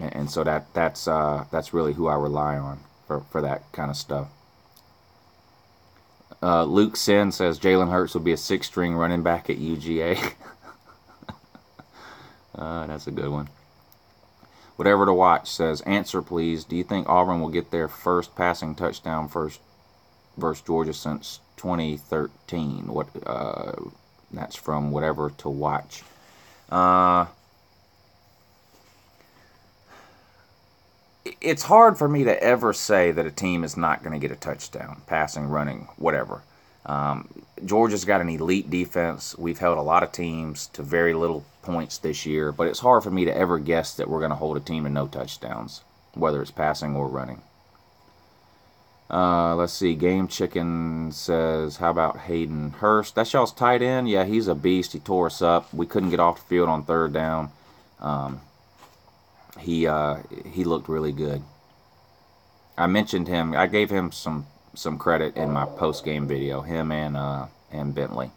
And so that's really who I rely on for that kind of stuff. Luke Sin says Jalen Hurts will be a 6-string running back at UGA. That's a good one. Whatever to watch says, answer please. Do you think Auburn will get their first passing touchdown versus Georgia since 2013? That's from Whatever to Watch. It's hard for me to ever say that a team is not going to get a touchdown, passing, running, whatever. Georgia's got an elite defense. We've held a lot of teams to very little points this year, but it's hard for me to ever guess that we're going to hold a team to no touchdowns, whether it's passing or running. Let's see. Game Chicken says, how about Hayden Hurst? That's y'all's tight end? Yeah, he's a beast. He tore us up. We couldn't get off the field on 3rd down. He looked really good. I mentioned him. I gave him some credit in my post-game video. Him and Bentley.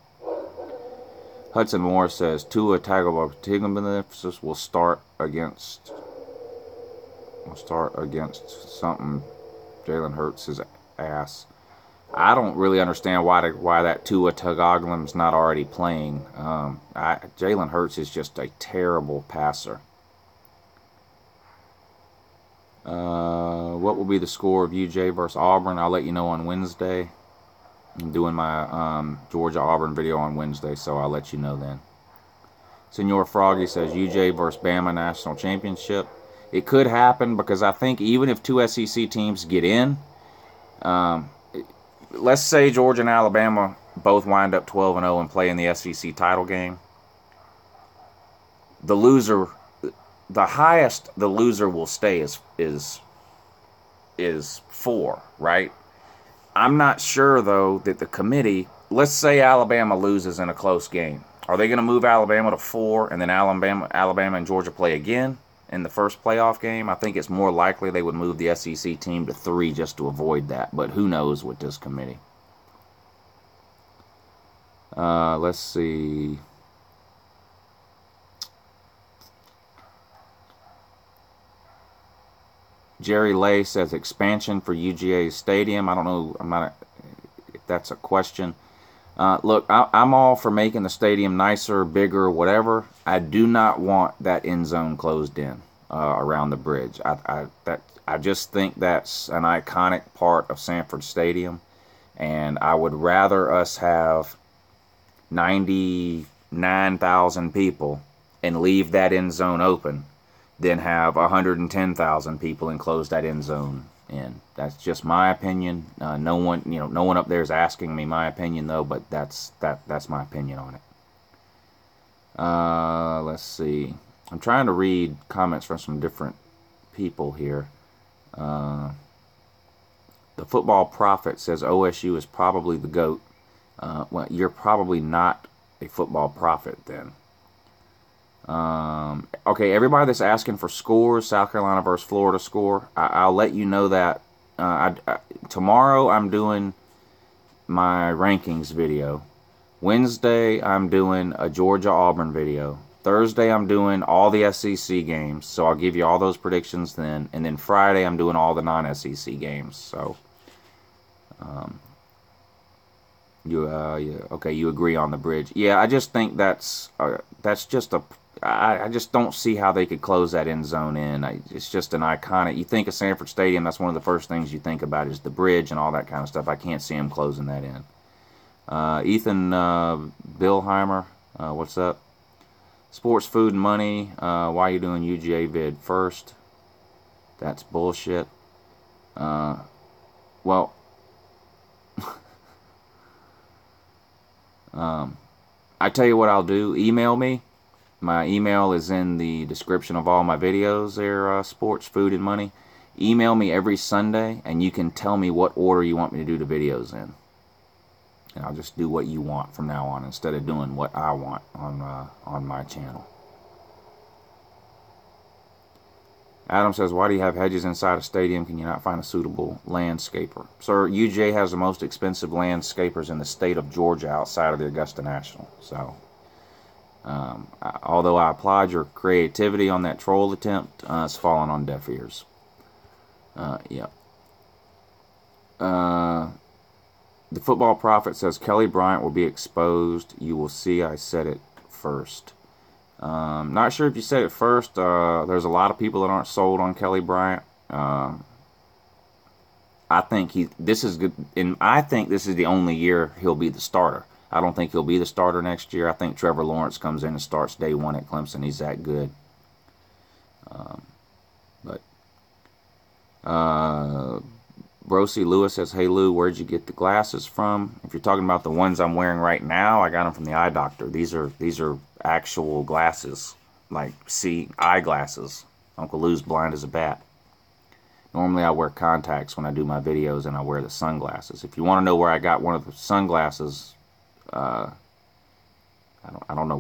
Hudson Moore says Tua Tagovailoa will start against something. Jalen Hurts' ass. I don't really understand why that Tua Tagovailoa's not already playing. Jalen Hurts is just a terrible passer. What will be the score of UJ versus Auburn? I'll let you know on Wednesday. I'm doing my Georgia-Auburn video on Wednesday, so I'll let you know then. Senor Froggy says UJ versus Bama National Championship. It could happen because I think even if 2 SEC teams get in, let's say Georgia and Alabama both wind up 12-0 and play in the SEC title game. The highest the loser will stay is 4, right? I'm not sure, though, that the committee, let's say Alabama loses in a close game. Are they going to move Alabama to 4 and then Alabama and Georgia play again in the first playoff game? I think it's more likely they would move the SEC team to 3 just to avoid that, but who knows with this committee. Let's see. Jerry Lay says expansion for UGA Stadium. I don't know. I'm not if that's a question. Look, I'm all for making the stadium nicer, bigger, whatever. I do not want that end zone closed in around the bridge. I just think that's an iconic part of Sanford Stadium, and I would rather us have 99,000 people and leave that end zone open than have 110,000 people and close that end zone in. That's just my opinion. No one up there is asking me my opinion though, but that's my opinion on it. Let's see. I'm trying to read comments from some different people here. The Football Prophet says OSU is probably the GOAT. Well, you're probably not a football prophet then. Okay, everybody that's asking for scores, South Carolina versus Florida score, I'll let you know that tomorrow I'm doing my rankings video. Wednesday I'm doing a Georgia-Auburn video. Thursday I'm doing all the SEC games, so I'll give you all those predictions then. And then Friday I'm doing all the non-SEC games. So, okay, you agree on the bridge. Yeah, I just think that's just a... I just don't see how they could close that end zone in. It's just an iconic... You think of Sanford Stadium, that's one of the first things you think about is the bridge and all that kind of stuff. I can't see them closing that in. Ethan Billheimer, what's up? Sports, Food, and Money, why are you doing UGA vid first? That's bullshit. Well... I tell you what I'll do. Email me. My email is in the description of all my videos there, Sports, Food, and Money. Email me every Sunday, and you can tell me what order you want me to do the videos in. And I'll just do what you want from now on, instead of doing what I want on my channel. Adam says, why do you have hedges inside a stadium? Can you not find a suitable landscaper? Sir, UJ has the most expensive landscapers in the state of Georgia outside of the Augusta National. So, although I applaud your creativity on that troll attempt, it's fallen on deaf ears. Yep. The Football Prophet says, Kelly Bryant will be exposed. You will see I said it first. Not sure if you said it first. There's a lot of people that aren't sold on Kelly Bryant. I think this is good, and I think this is the only year he'll be the starter. I don't think he'll be the starter next year. I think Trevor Lawrence comes in and starts day one at Clemson. He's that good. Brocy Lewis says, hey Lou, where'd you get the glasses from? If you're talking about the ones I'm wearing right now, I got them from the eye doctor. These are actual glasses, like eyeglasses. Uncle Lou's blind as a bat. Normally I wear contacts when I do my videos, and I wear the sunglasses. If you want to know where I got one of the sunglasses, I don't know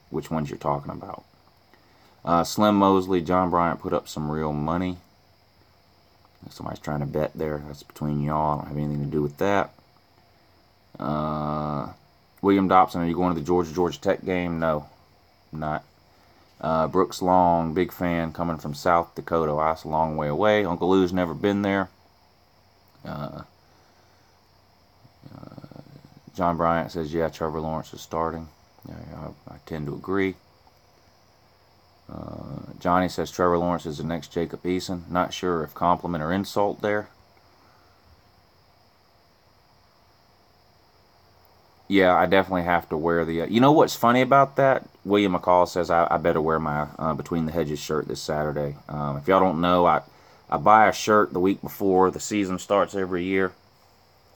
which ones you're talking about. Slim Mosley, John Bryant put up some real money. Somebody's trying to bet there. That's between y'all. I don't have anything to do with that. William Dobson, are you going to the Georgia Tech game? No, I'm not. Brooks Long, big fan, coming from South Dakota. Wow, that's a long way away. Uncle Lou's never been there. John Bryant says, yeah, Trevor Lawrence is starting. Yeah, I tend to agree. Johnny says Trevor Lawrence is the next Jacob Eason. Not sure if compliment or insult there. Yeah, I definitely have to wear the... you know what's funny about that? William McCall says I better wear my Between the Hedges shirt this Saturday. If y'all don't know, I buy a shirt the week before the season starts every year.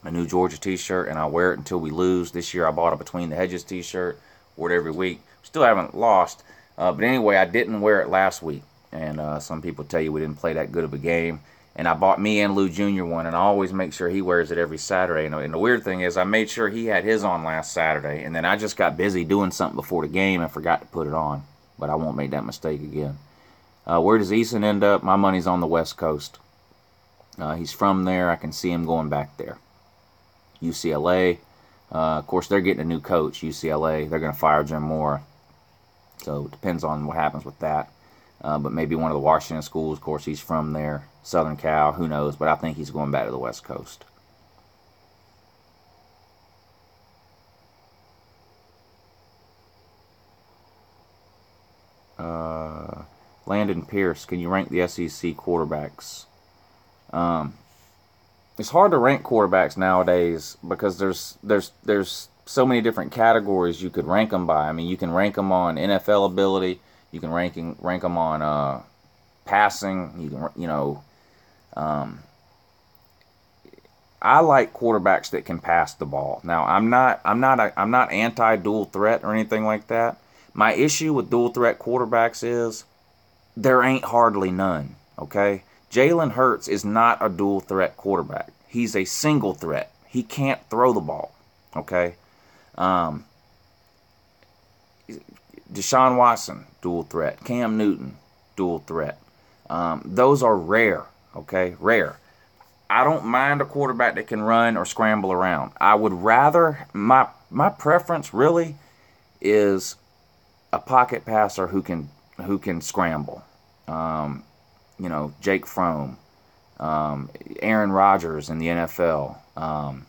A new Georgia t-shirt, and I wear it until we lose. This year I bought a Between the Hedges t-shirt. Wore it every week. Still haven't lost. But anyway, I didn't wear it last week. And some people tell you we didn't play that good of a game. And I bought me and Lou Jr. one, and I always make sure he wears it every Saturday. And the weird thing is I made sure he had his on last Saturday, and then I just got busy doing something before the game and forgot to put it on. But I won't make that mistake again. Where does Eason end up? My money's on the West Coast. He's from there. I can see him going back there. UCLA. Of course, they're getting a new coach, UCLA. They're going to fire Jim Mora. So it depends on what happens with that. But maybe one of the Washington schools. Of course, he's from there. Southern Cal, who knows? But I think he's going back to the West Coast. Landon Pierce, can you rank the SEC quarterbacks? It's hard to rank quarterbacks nowadays because there's so many different categories you could rank them by. I mean, you can rank them on NFL ability. You can rank them on passing. You can, I like quarterbacks that can pass the ball. Now, I'm not anti-dual threat or anything like that. My issue with dual threat quarterbacks is there ain't hardly none. Okay, Jalen Hurts is not a dual threat quarterback. He's a single threat. He can't throw the ball. Okay. Deshaun Watson, dual threat. Cam Newton, dual threat. Those are rare. Okay, rare. I don't mind a quarterback that can run or scramble around. I would rather, my preference really is a pocket passer who can scramble. Jake Fromm, Aaron Rodgers in the NFL. I'm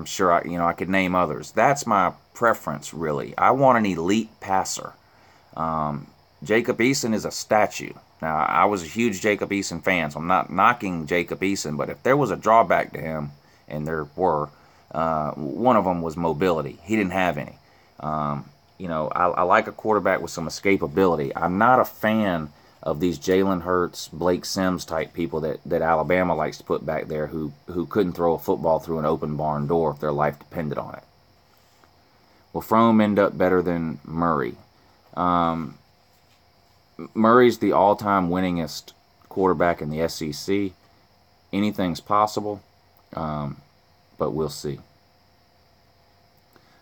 sure I could name others. That's my preference, really. I want an elite passer. Jacob Eason is a statue. Now, I was a huge Jacob Eason fan, so I'm not knocking Jacob Eason, but if there was a drawback to him, and there were, one of them was mobility. He didn't have any. I like a quarterback with some escapability. I'm not a fan of these Jalen Hurts, Blake Sims type people that Alabama likes to put back there who couldn't throw a football through an open barn door if their life depended on it. Will Fromm end up better than Murray? Murray's the all-time winningest quarterback in the SEC. Anything's possible, but we'll see.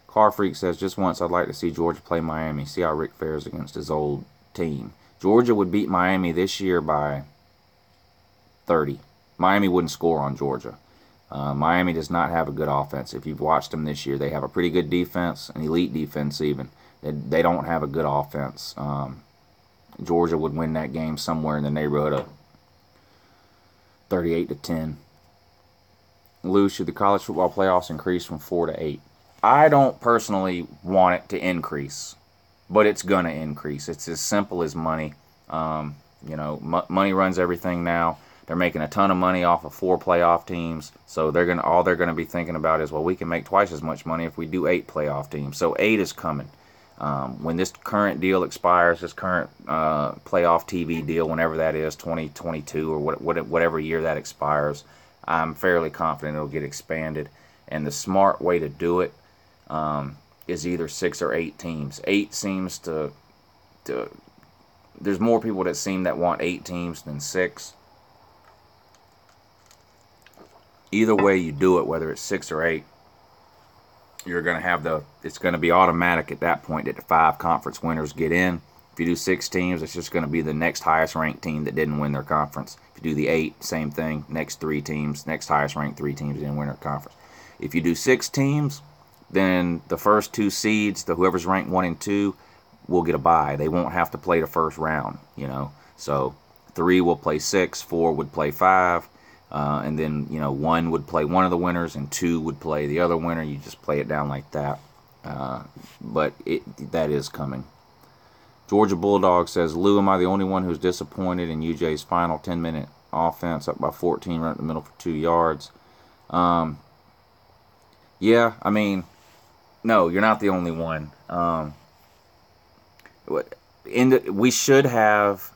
Car Freak says, just once I'd like to see Georgia play Miami, see how Rick fares against his old team. Georgia would beat Miami this year by 30. Miami wouldn't score on Georgia. Miami does not have a good offense. If you've watched them this year, they have a pretty good defense, an elite defense even. They don't have a good offense. Georgia would win that game somewhere in the neighborhood of 38-10. Lou, should the college football playoffs increase from 4 to 8? I don't personally want it to increase, but it's going to increase. It's as simple as money. Money runs everything now. They're making a ton of money off of 4 playoff teams, so all they're going to be thinking about is, well, we can make twice as much money if we do 8 playoff teams. So 8 is coming. When this current deal expires, this current playoff TV deal, whenever that is, 2022 or whatever year that expires, I'm fairly confident it'll get expanded. And the smart way to do it is either 6 or 8 teams. 8 seems to there's more people that want 8 teams than 6. Either way you do it, whether it's 6 or 8, you're going to have it's going to be automatic at that point that the 5 conference winners get in. If you do 6 teams, it's just going to be the next highest ranked team that didn't win their conference. If you do the 8, same thing. Next 3 teams, next highest ranked 3 teams didn't win their conference. If you do 6 teams, then the first 2 seeds, whoever's ranked 1 and 2, will get a bye. They won't have to play the first round, So 3 will play 6, 4 would play 5, and then 1 would play one of the winners, and 2 would play the other winner. You just play it down like that. But that is coming. Georgia Bulldog says, Lou, am I the only one who's disappointed in UJ's final 10-minute offense up by 14, right in the middle for 2 yards? Yeah, I mean, no, you're not the only one. We should have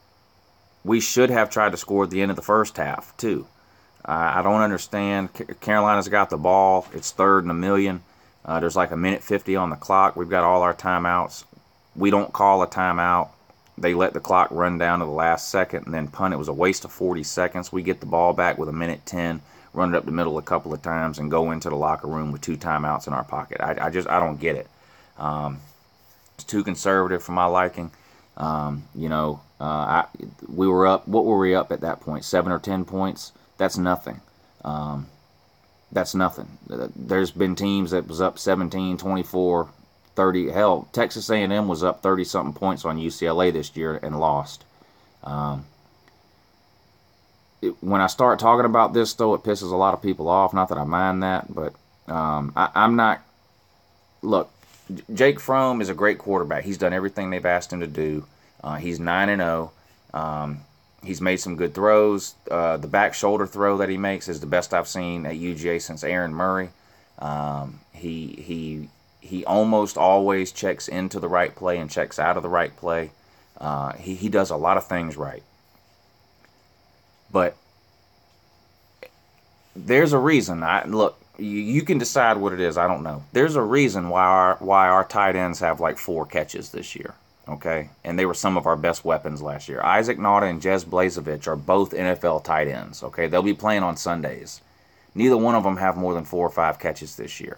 tried to score at the end of the first half too. I don't understand. Carolina's got the ball. It's 3rd and 1,000,000. There's like 1:50 on the clock. We've got all our timeouts. We don't call a timeout. They let the clock run down to the last second and then punt. It was a waste of 40 seconds. We get the ball back with 1:10, run it up the middle a couple of times, and go into the locker room with 2 timeouts in our pocket. I don't get it. It's too conservative for my liking. We were up. What were we up at that point? 7 or 10 points. That's nothing. That's nothing. There's been teams that was up 17, 24, 30. Hell, Texas A&M was up 30-something points on UCLA this year and lost. When I start talking about this, though, it pisses a lot of people off. Not that I mind that, but I'm not. Look, Jake Fromm is a great quarterback. He's done everything they've asked him to do. He's 9-0. He's made some good throws. The back shoulder throw that he makes is the best I've seen at UGA since Aaron Murray. He almost always checks into the right play and checks out of the right play. He does a lot of things right. But there's a reason. Look, you can decide what it is. I don't know. There's a reason why our tight ends have like 4 catches this year. Okay, and they were some of our best weapons last year. Isaac Nauta and Jez Blazevich are both NFL tight ends. Okay, they'll be playing on Sundays. Neither one of them have more than 4 or 5 catches this year.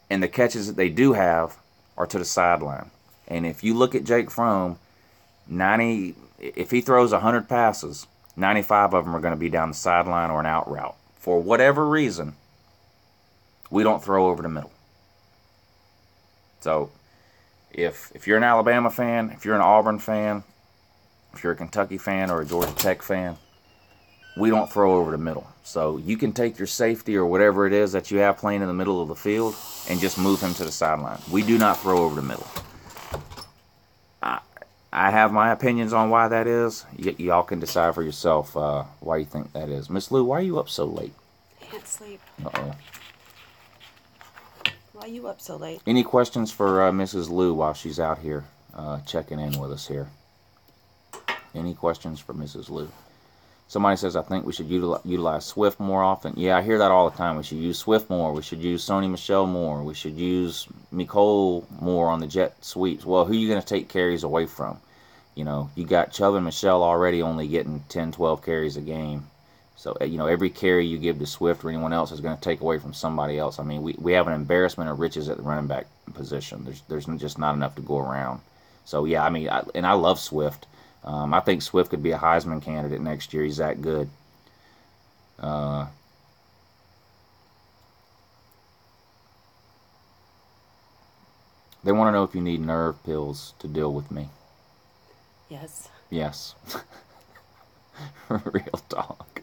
And the catches that they do have are to the sideline. And if you look at Jake Fromm, if he throws 100 passes, 95 of them are going to be down the sideline or an out route. For whatever reason, we don't throw over the middle. So, if you're an Alabama fan, if you're an Auburn fan, if you're a Kentucky fan or a Georgia Tech fan, we don't throw over the middle. So you can take your safety or whatever it is that you have playing in the middle of the field and just move him to the sideline. We do not throw over the middle. I have my opinions on why that is. Y'all can decide for yourself why you think that is. Miss Lou, why are you up so late? I can't sleep. Uh-oh. Why are you up so late? Any questions for Mrs. Lou while she's out here checking in with us here? Any questions for Mrs. Lou? Somebody says, I think we should utilize Swift more often. Yeah, I hear that all the time. We should use Swift more. We should use Sony Michel more. We should use Nicole more on the jet sweeps. Well, who are you going to take carries away from? You know, you got Chubb and Michelle already only getting 10, 12 carries a game. So, you know, every carry you give to Swift or anyone else is going to take away from somebody else. I mean, we have an embarrassment of riches at the running back position. There's just not enough to go around. So, yeah, I mean, I love Swift. I think Swift could be a Heisman candidate next year. He's that good. They want to know if you need nerve pills to deal with me. Yes. Yes. Real talk.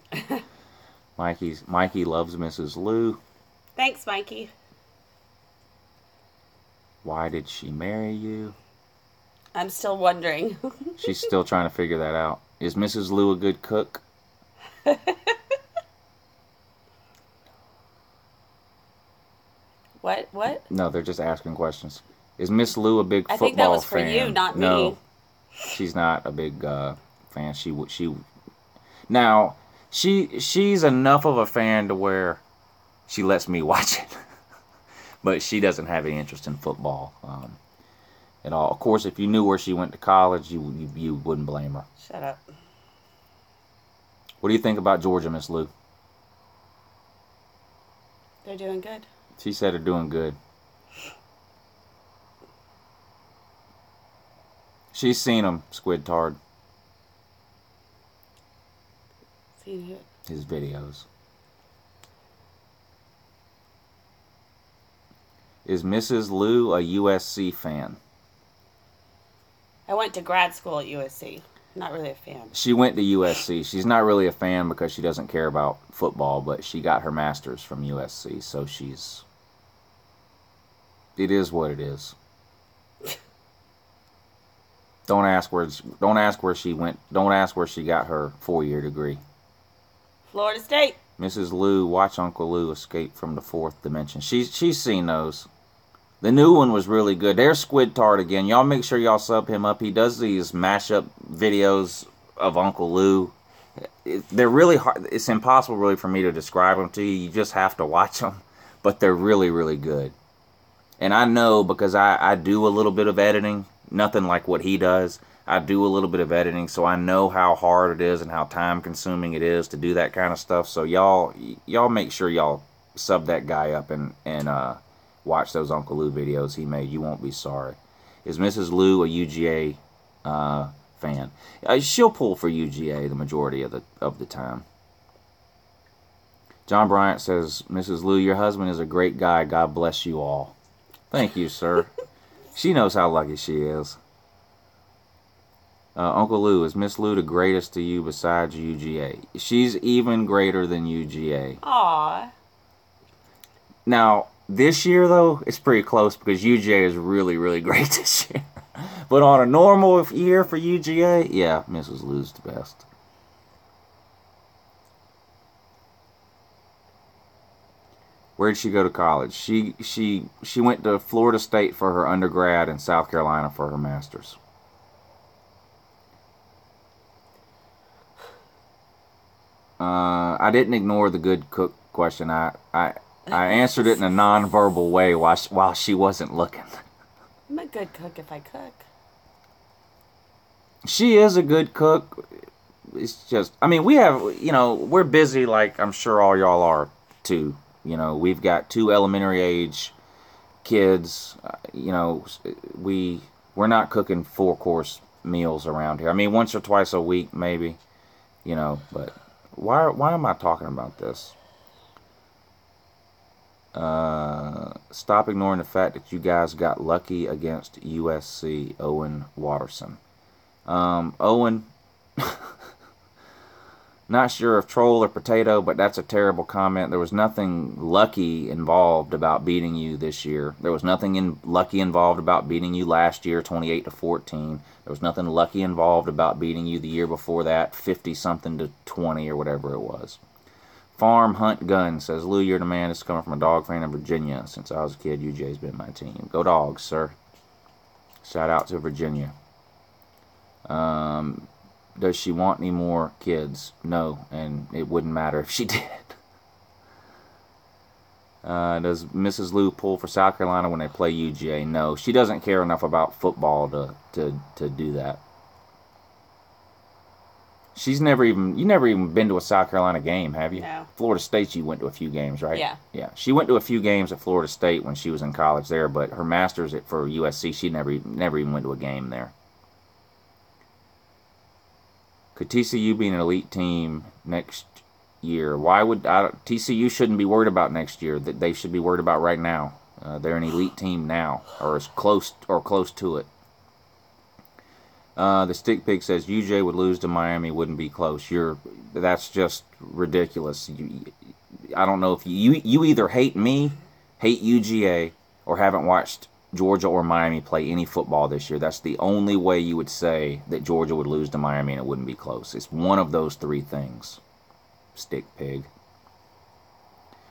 Mikey loves Mrs. Lou. Thanks, Mikey. Why did she marry you? I'm still wondering. She's still trying to figure that out. Is Mrs. Lou a good cook? What? No, they're just asking questions. Is Miss Lou a big football fan? I think that was for you, not me. No, she's not a big fan. Now, she's enough of a fan to where she lets me watch it. But she doesn't have any interest in football. At all. Of course, if you knew where she went to college, you wouldn't blame her. Shut up. What do you think about Georgia, Miss Lou? They're doing good. She said they're doing good. She's seen him, Squid Tard. Seen it. His videos. Is Mrs. Lou a USC fan? I went to grad school at USC. Not really a fan. She went to USC. She's not really a fan because she doesn't care about football, but she got her master's from USC, so it is what it is. Don't ask where she went. Don't ask where she got her 4-year degree. Florida State. Mrs. Lou, watch Uncle Lou escape from the 4th dimension. She's seen those. The new one was really good. There's Squid Tart again. Y'all make sure y'all sub him up. He does these mashup videos of Uncle Lou. They're really hard. It's impossible really for me to describe them to you. You just have to watch them. But they're really, really good. And I know because I do a little bit of editing. Nothing like what he does. I do a little bit of editing. So I know how hard it is and how time consuming it is to do that kind of stuff. So y'all make sure y'all sub that guy up and watch those Uncle Lou videos he made. You won't be sorry. Is Mrs. Lou a UGA fan? She'll pull for UGA the majority of the time. John Bryant says, Mrs. Lou, your husband is a great guy. God bless you all. Thank you, sir. She knows how lucky she is. Uncle Lou, is Miss Lou the greatest to you besides UGA? She's even greater than UGA. Aww. Now, this year, though, it's pretty close because UGA is really, really great this year. But on a normal year for UGA, yeah, Mrs. Lou's the best. Where did she go to college? She went to Florida State for her undergrad and South Carolina for her master's. I didn't ignore the good cook question. I answered it in a non-verbal way while she wasn't looking. I'm a good cook if I cook. She is a good cook. It's just, I mean, we have, we're busy like I'm sure all y'all are too. We've got 2 elementary age kids. We're not cooking 4-course meals around here. I mean, once or twice a week maybe, but why am I talking about this? Stop ignoring the fact that you guys got lucky against USC. Owen Watterson. Owen, not sure if troll or potato, but that's a terrible comment. There was nothing lucky involved about beating you this year. There was nothing lucky involved about beating you last year, 28-14. There was nothing lucky involved about beating you the year before that, 50-something to 20 or whatever it was. Farm Hunt Gun says, Lou, you're the man. This is coming from a dog fan in Virginia. Since I was a kid, UJ's been my team. Go Dogs, sir. Shout out to Virginia. Does she want any more kids? No, and it wouldn't matter if she did. Does Mrs. Lou pull for South Carolina when they play UGA? No, she doesn't care enough about football to do that. You never even been to a South Carolina game, have you? No. Florida State, you went to a few games, right? Yeah. Yeah. She went to a few games at Florida State when she was in college there, but her master's for USC, she never even went to a game there. Could TCU be an elite team next year? Why would TCU shouldn't be worried about next year? That they should be worried about right now. They're an elite team now, or as close to it. The Stick Pig says UJ would lose to Miami, wouldn't be close. That's just ridiculous. I don't know if you either hate me, hate UGA, or haven't watched Georgia or Miami play any football this year. That's the only way you would say that Georgia would lose to Miami and it wouldn't be close. It's one of those 3 things. Stick Pig.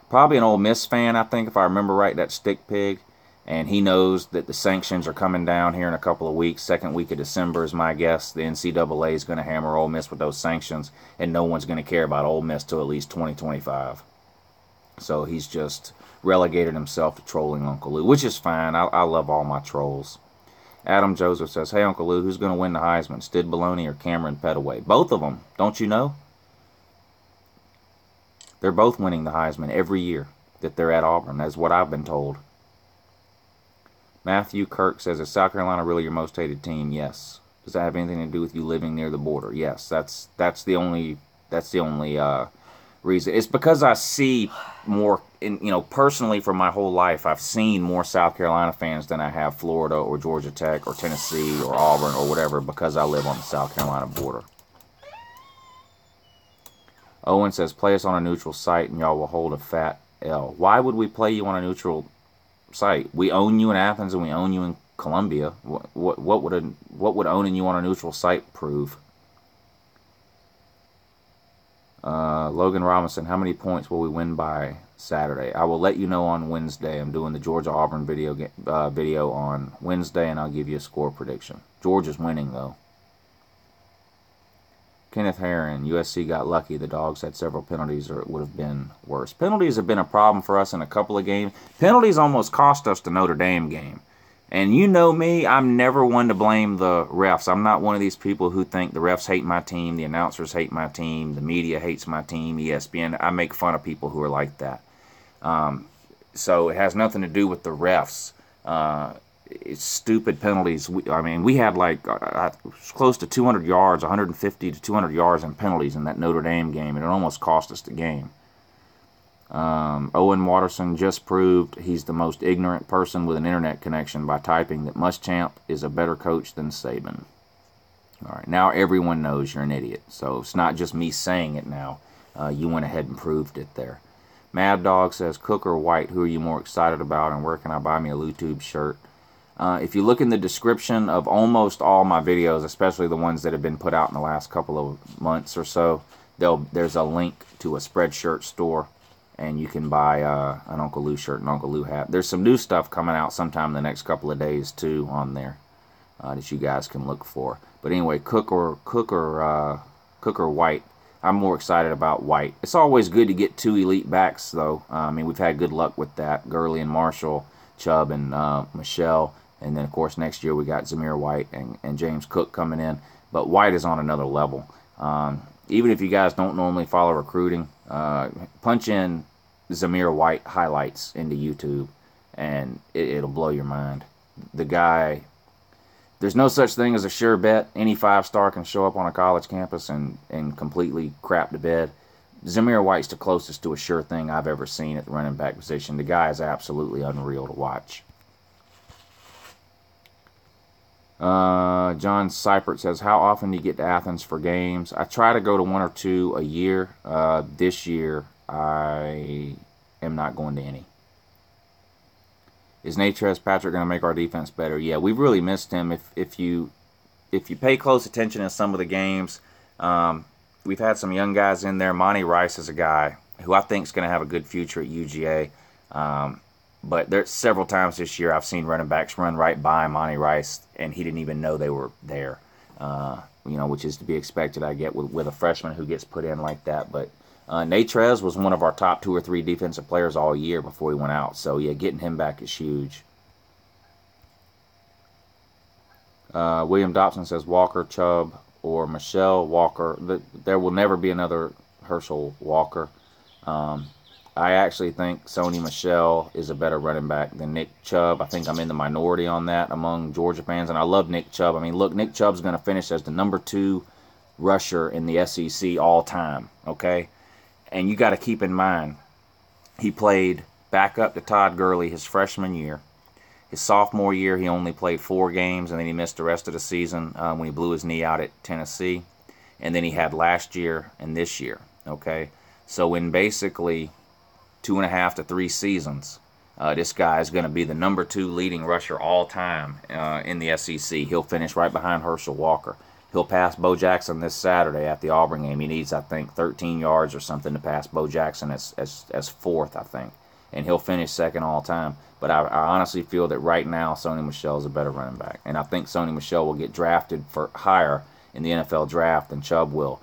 Probably an Ole Miss fan, I think, if I remember right, that Stick Pig. And he knows that the sanctions are coming down here in a couple of weeks. 2nd week of December is my guess. The NCAA is going to hammer Ole Miss with those sanctions, and no one's going to care about Ole Miss till at least 2025. So he's just relegated himself to trolling Uncle Lou, which is fine. I love all my trolls. Adam Joseph says, hey, Uncle Lou, who's going to win the Heisman, Stid Baloney or Cameron Petaway? Both of them. Don't you know? They're both winning the Heisman every year that they're at Auburn. That's what I've been told. Matthew Kirk says, is South Carolina really your most hated team? Yes. Does that have anything to do with you living near the border? Yes. That's the only reason. It's because I see more, personally for my whole life, I've seen more South Carolina fans than I have Florida or Georgia Tech or Tennessee or Auburn or whatever, because I live on the South Carolina border. Owen says, play us on a neutral site and y'all will hold a fat L. Why would we play you on a neutral site? We own you in Athens and we own you in Columbia. What would owning you on a neutral site prove? Logan Robinson, how many points will we win by Saturday? I will let you know on Wednesday. I'm doing the Georgia Auburn video on Wednesday, and I'll give you a score prediction. Georgia's winning though. Kenneth Herron, USC got lucky. The Dogs had several penalties, or it would have been worse. Penalties have been a problem for us in a couple of games. Penalties almost cost us the Notre Dame game. And you know me, I'm never one to blame the refs. I'm not one of these people who think the refs hate my team, the announcers hate my team, the media hates my team, ESPN. I make fun of people who are like that. So it has nothing to do with the refs. It's stupid penalties. We had like close to 200 yards, 150 to 200 yards in penalties in that Notre Dame game, and it almost cost us the game. Owen Watterson just proved he's the most ignorant person with an internet connection by typing that Muschamp is a better coach than Saban. All right, now everyone knows you're an idiot, so it's not just me saying it now. You went ahead and proved it there. Mad Dog says, Cook or White, who are you more excited about, and where can I buy me a LouTube shirt? If you look in the description of almost all my videos, especially the ones that have been put out in the last couple of months or so, there's a link to a Spreadshirt store. and you can buy an Uncle Lou shirt and Uncle Lou hat. There's some new stuff coming out sometime in the next couple of days too on there that you guys can look for. But anyway, Cook or White. I'm more excited about White. It's always good to get 2 elite backs, though. I mean, we've had good luck with that. Gurley and Marshall, Chubb and Michelle. And then, of course, next year we got Zamir White and James Cook coming in. But White is on another level. Even if you guys don't normally follow recruiting, punch in Zamir White highlights into YouTube, and it'll blow your mind. The guy... There's no such thing as a sure bet. Any 5-star can show up on a college campus and completely crap to bed. Zamir White's the closest to a sure thing I've ever seen at the running back position. The guy is absolutely unreal to watch. John Seipert says, how often do you get to Athens for games? I try to go to 1 or 2 a year. This year, I am not going to any. Is Natrez Patrick going to make our defense better? Yeah, we've really missed him. If you pay close attention in some of the games, we've had some young guys in there. Monty Rice is a guy who I think is going to have a good future at UGA. But there's several times this year I've seen running backs run right by Monty Rice, and he didn't even know they were there. Which is to be expected, I get, with a freshman who gets put in like that. But Natrez was one of our top 2 or 3 defensive players all year before he went out. So, yeah, getting him back is huge. William Dobson says Walker, Chubb, or Michelle Walker. There will never be another Herschel Walker. I actually think Sony Michel is a better running back than Nick Chubb. I think I'm in the minority on that among Georgia fans, and I love Nick Chubb. I mean, look, Nick Chubb's going to finish as the number 2 rusher in the SEC all time, okay? And you got to keep in mind, he played back up to Todd Gurley his freshman year. His sophomore year, he only played 4 games, and then he missed the rest of the season when he blew his knee out at Tennessee. And then he had last year and this year, okay? So in basically 2.5 to 3 seasons, this guy is going to be the number 2 leading rusher all time in the SEC. He'll finish right behind Herschel Walker. He'll pass Bo Jackson this Saturday at the Auburn game. He needs, I think, 13 yards or something to pass Bo Jackson as 4th, I think. And he'll finish 2nd all time. But I honestly feel that right now Sony Michel is a better running back. And I think Sony Michel will get drafted for higher in the NFL draft than Chubb will.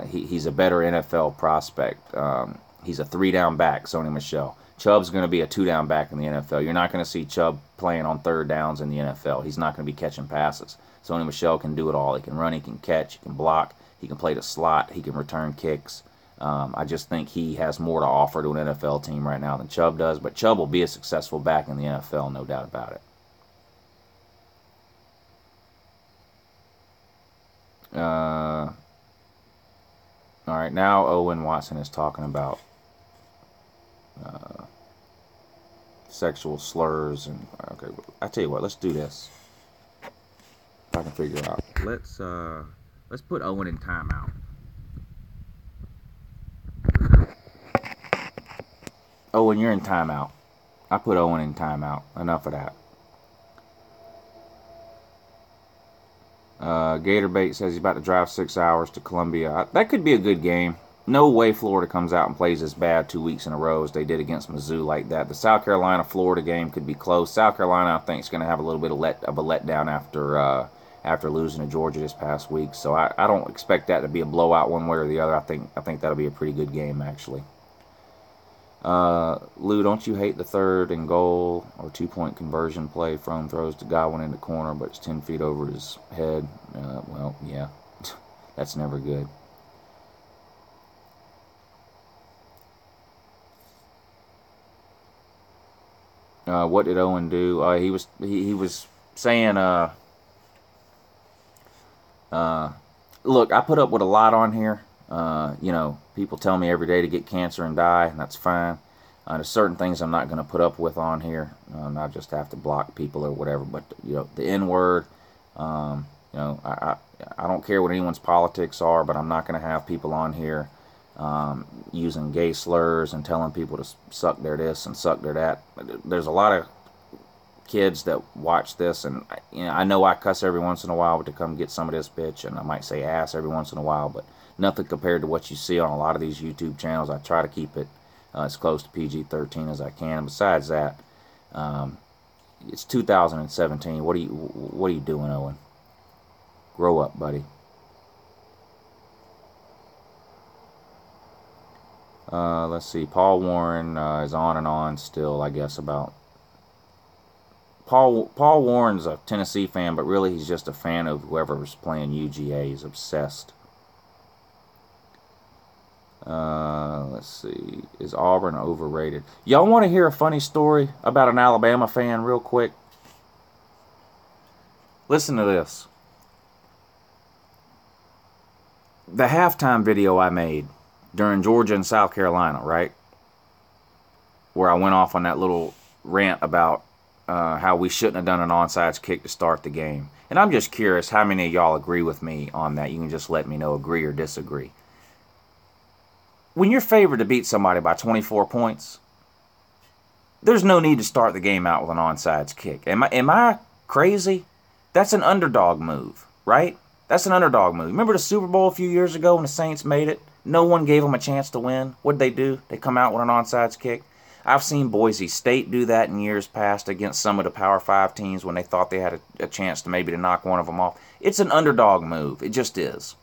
He's a better NFL prospect. He's a 3-down back, Sony Michel. Chubb's going to be a 2-down back in the NFL. You're not going to see Chubb playing on 3rd downs in the NFL. He's not going to be catching passes. Sony Michel can do it all. He can run, he can catch, he can block, he can play the slot, he can return kicks. I just think he has more to offer to an NFL team right now than Chubb does. But Chubb will be a successful back in the NFL, no doubt about it. All right, now Owen Watson is talking about sexual slurs and okay. I tell you what, let's do this. If I can figure out, let's put Owen in timeout. Owen, you're in timeout. I put Owen in timeout. Enough of that. Gatorbait says he's about to drive 6 hours to Columbia. That could be a good game. No way Florida comes out and plays as bad 2 weeks in a row as they did against Mizzou like that. The South Carolina-Florida game could be close. South Carolina, I think, is going to have a little bit of a letdown after losing to Georgia this past week. So I don't expect that to be a blowout one way or the other. I think that'll be a pretty good game, actually. Lou, don't you hate the 3rd and goal or 2-point conversion play? Frome throws to Godwin in the corner, but it's 10 feet over his head. Well, yeah, that's never good. What did Owen do? He was saying, look, I put up with a lot on here. People tell me every day to get cancer and die, and that's fine. There's certain things I'm not going to put up with on here. I just have to block people or whatever. But the N-word. I don't care what anyone's politics are, but I'm not going to have people on here using gay slurs and telling people to suck their this and suck their that. There's a lot of kids that watch this, and I know I cuss every once in a while to come get some of this bitch, and I might say ass every once in a while, but nothing compared to what you see on a lot of these YouTube channels. I try to keep it as close to PG-13 as I can. And besides that, it's 2017. What are you doing, Owen? Grow up, buddy. Let's see. Paul Warren is on and on still, I guess, about... Paul Warren's a Tennessee fan, but really he's just a fan of whoever's playing UGA. He's obsessed. Let's see. Is Auburn overrated? Y'all want to hear a funny story about an Alabama fan real quick? Listen to this. The halftime video I made during Georgia and South Carolina, right? Where I went off on that little rant about how we shouldn't have done an onside kick to start the game. And I'm just curious how many of y'all agree with me on that. You can just let me know, agree or disagree. When you're favored to beat somebody by 24 points, there's no need to start the game out with an onside kick. Am I crazy? That's an underdog move, right? That's an underdog move. Remember the Super Bowl a few years ago when the Saints made it? No one gave them a chance to win. What'd they do? They come out with an onside kick. I've seen Boise State do that in years past against some of the Power 5 teams when they thought they had a chance to maybe to knock one of them off. It's an underdog move. It just is.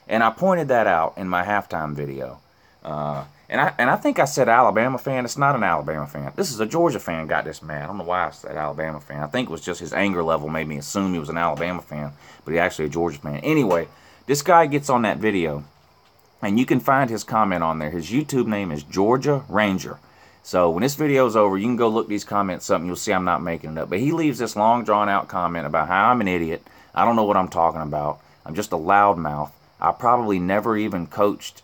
And I pointed that out in my halftime video. And I think I said Alabama fan. It's not an Alabama fan. This is a Georgia fan got this mad. I don't know why I said Alabama fan. I think it was just his anger level made me assume he was an Alabama fan, but he's actually a Georgia fan. Anyway, this guy gets on that video, and you can find his comment on there. His YouTube name is Georgia Ranger. So when this video is over, you can go look these comments up, and you'll see I'm not making it up. But he leaves this long, drawn-out comment about how I'm an idiot. I don't know what I'm talking about. I'm just a loudmouth. I probably never even coached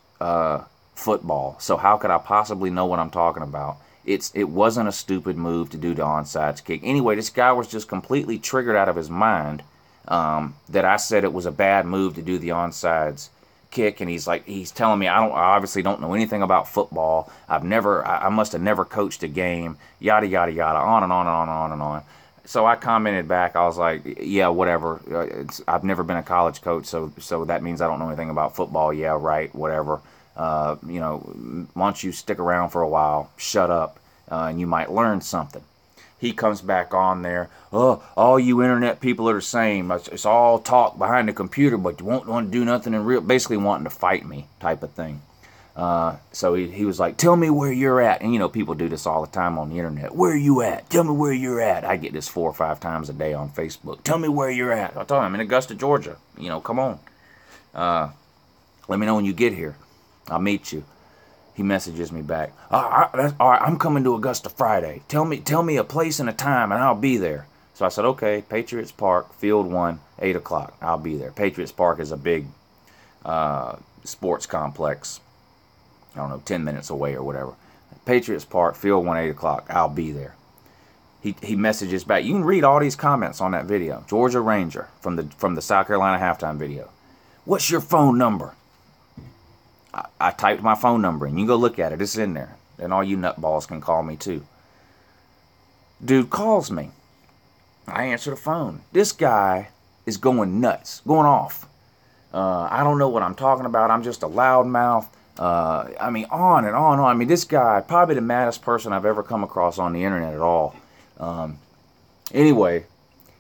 football, so how could I possibly know what I'm talking about? It wasn't a stupid move to do the onside kick. Anyway, this guy was just completely triggered out of his mind that I said it was a bad move to do the onside kick, and he's telling me I obviously don't know anything about football. I must have never coached a game, yada yada yada, on and on and on and on and on. So I commented back. I was like, yeah, whatever. I've never been a college coach, so that means I don't know anything about football. Yeah, right, whatever. Why don't you stick around for a while, shut up, and you might learn something. He comes back on there, oh, all you internet people are the same. It's all talk behind the computer, but you won't want to do nothing in real, basically wanting to fight me type of thing. So he was like, tell me where you're at. And, people do this all the time on the internet. Where are you at? Tell me where you're at. I get this 4 or 5 times a day on Facebook. Tell me where you're at. I told him I'm in Augusta, Georgia. Come on. Let me know when you get here. I'll meet you. He messages me back. All right, I'm coming to Augusta Friday. Tell me a place and a time, and I'll be there. So I said, okay, Patriots Park, Field 1, 8 o'clock. I'll be there. Patriots Park is a big sports complex. I don't know, 10 minutes away or whatever. Patriots Park, Field 1, 8 o'clock. I'll be there. He messages back. You can read all these comments on that video. Georgia Ranger from the South Carolina halftime video. What's your phone number? I typed my phone number in. You can go look at it. It's in there. And all you nutballs can call me too. Dude calls me. I answer the phone. This guy is going nuts. Going off. I don't know what I'm talking about. I'm just a loudmouth. On and on and on. This guy, probably the maddest person I've ever come across on the internet at all. Anyway,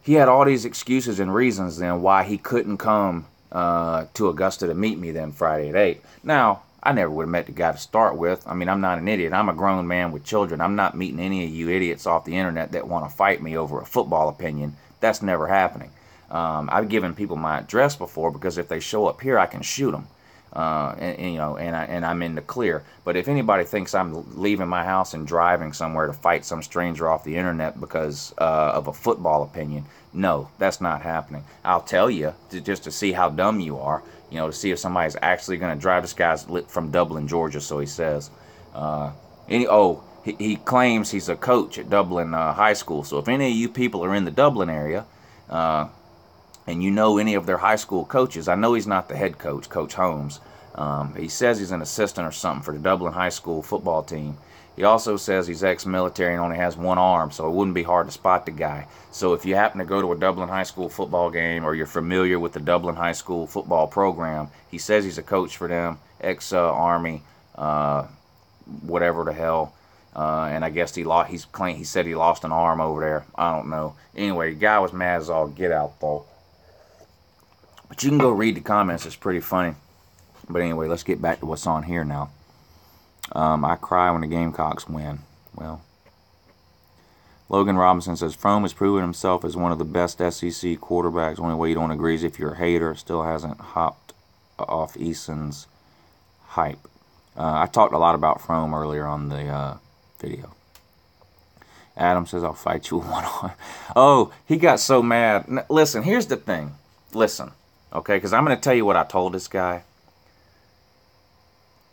he had all these excuses and reasons then why he couldn't come to Augusta to meet me then Friday at 8. Now, I never would have met the guy to start with. I'm not an idiot. I'm a grown man with children. I'm not meeting any of you idiots off the internet that want to fight me over a football opinion. That's never happening. I've given people my address before because if they show up here, I can shoot them. And I'm in the clear. But if anybody thinks I'm leaving my house and driving somewhere to fight some stranger off the internet because of a football opinion, no, that's not happening. I'll tell you just to see how dumb you are, to see if somebody's actually going to drive. This guy's from Dublin, Georgia, so he says. He claims he's a coach at Dublin High School. So if any of you people are in the Dublin area, and you know any of their high school coaches, I know he's not the head coach, Coach Holmes. He says he's an assistant or something for the Dublin High School football team. He also says he's ex-military and only has one arm, so it wouldn't be hard to spot the guy. So if you happen to go to a Dublin High School football game or you're familiar with the Dublin High School football program, he says he's a coach for them, ex-Army, whatever the hell. And I guess he said he lost an arm over there. I don't know. Anyway, the guy was mad as all get out, though. But you can go read the comments. It's pretty funny. But anyway, let's get back to what's on here now. I cry when the Gamecocks win. Well, Logan Robinson says, Fromm has proven himself as one of the best SEC quarterbacks. The only way you don't agree is if you're a hater. Still hasn't hopped off Eason's hype. I talked a lot about Fromm earlier on the video. Adam says, I'll fight you with one arm. Oh, he got so mad. Listen, here's the thing. Listen, okay, because I'm going to tell you what I told this guy.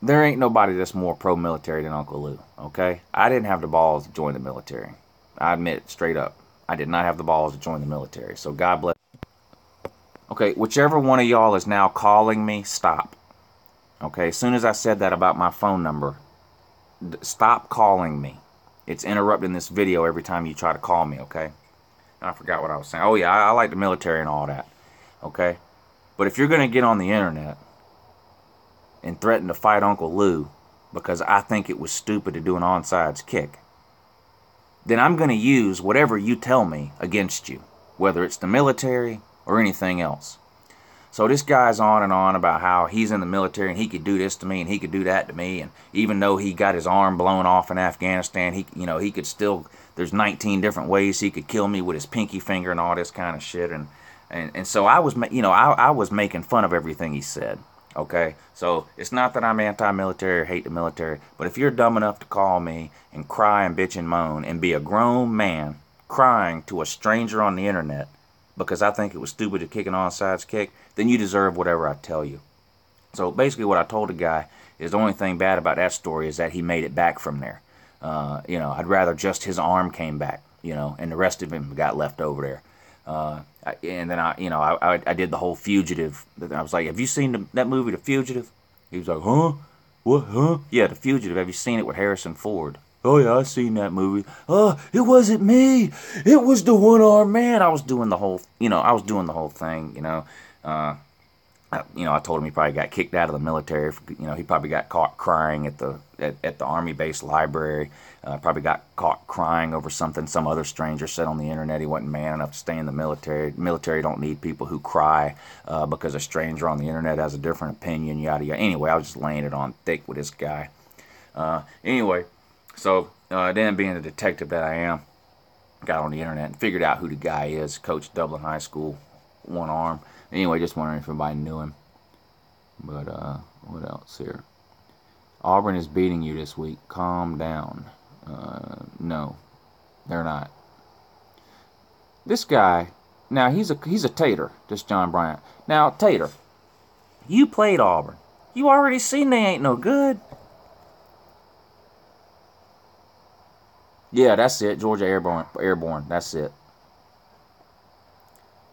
There ain't nobody that's more pro-military than Uncle Lou, okay? I didn't have the balls to join the military. I admit it straight up. I did not have the balls to join the military, so God bless. Okay, whichever one of y'all is now calling me, stop. Okay, as soon as I said that about my phone number, stop calling me. It's interrupting this video every time you try to call me, okay? I forgot what I was saying. Oh, yeah, I like the military and all that, okay? But if you're going to get on the internet and threaten to fight Uncle Lou because I think it was stupid to do an onside kick, then I'm going to use whatever you tell me against you, whether it's the military or anything else. So this guy's on and on about how he's in the military and he could do this to me and he could do that to me, and even though he got his arm blown off in Afghanistan, he could still, there's 19 different ways he could kill me with his pinky finger and all this kind of shit, and so I was, I was making fun of everything he said. Okay, so it's not that I'm anti-military or hate the military, but if you're dumb enough to call me and cry and bitch and moan and be a grown man crying to a stranger on the internet because I think it was stupid to kick an onside kick, then you deserve whatever I tell you. So basically what I told the guy is the only thing bad about that story is that he made it back from there. I'd rather just his arm came back, and the rest of him got left over there. And then I did the whole fugitive. I was like, have you seen that movie, The Fugitive? He was like, huh? What, huh? Yeah, The Fugitive. Have you seen it with Harrison Ford? Oh, yeah, I seen that movie. Oh, it wasn't me. It was the one-armed man. I was doing the whole, thing, I told him he probably got kicked out of the military. He probably got caught crying at the Army base library. Probably got caught crying over something some other stranger said on the internet. He wasn't man enough to stay in the military. Military don't need people who cry because a stranger on the internet has a different opinion, yada yada. Anyway, I was just laying it on thick with this guy. So then being the detective that I am, got on the internet and figured out who the guy is. Coach Dublin High School, one arm. Anyway, just wondering if anybody knew him. But what else here? Auburn is beating you this week. Calm down. No, they're not. This guy, now he's a tater, this John Bryant. Now, Tater, you played Auburn. You already seen they ain't no good. Yeah, that's it. Georgia Airborne. That's it.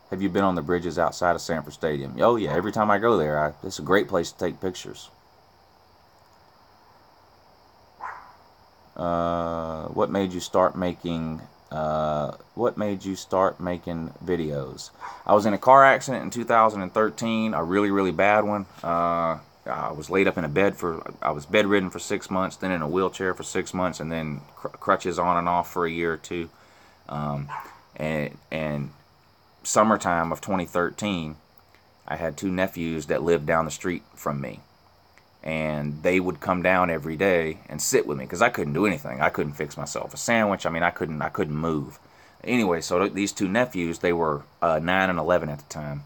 Have you been on the bridges outside of Sanford Stadium? Oh, yeah. Every time I go there, it's a great place to take pictures. What made you start making videos? I was in a car accident in 2013, a really, really bad one. I was laid up in a bed I was bedridden for 6 months, then in a wheelchair for 6 months, and then crutches on and off for a year or two. And summertime of 2013, I had 2 nephews that lived down the street from me. And they would come down every day and sit with me because I couldn't do anything. I couldn't fix myself a sandwich. I couldn't move. Anyway, so these 2 nephews, they were 9 and 11 at the time.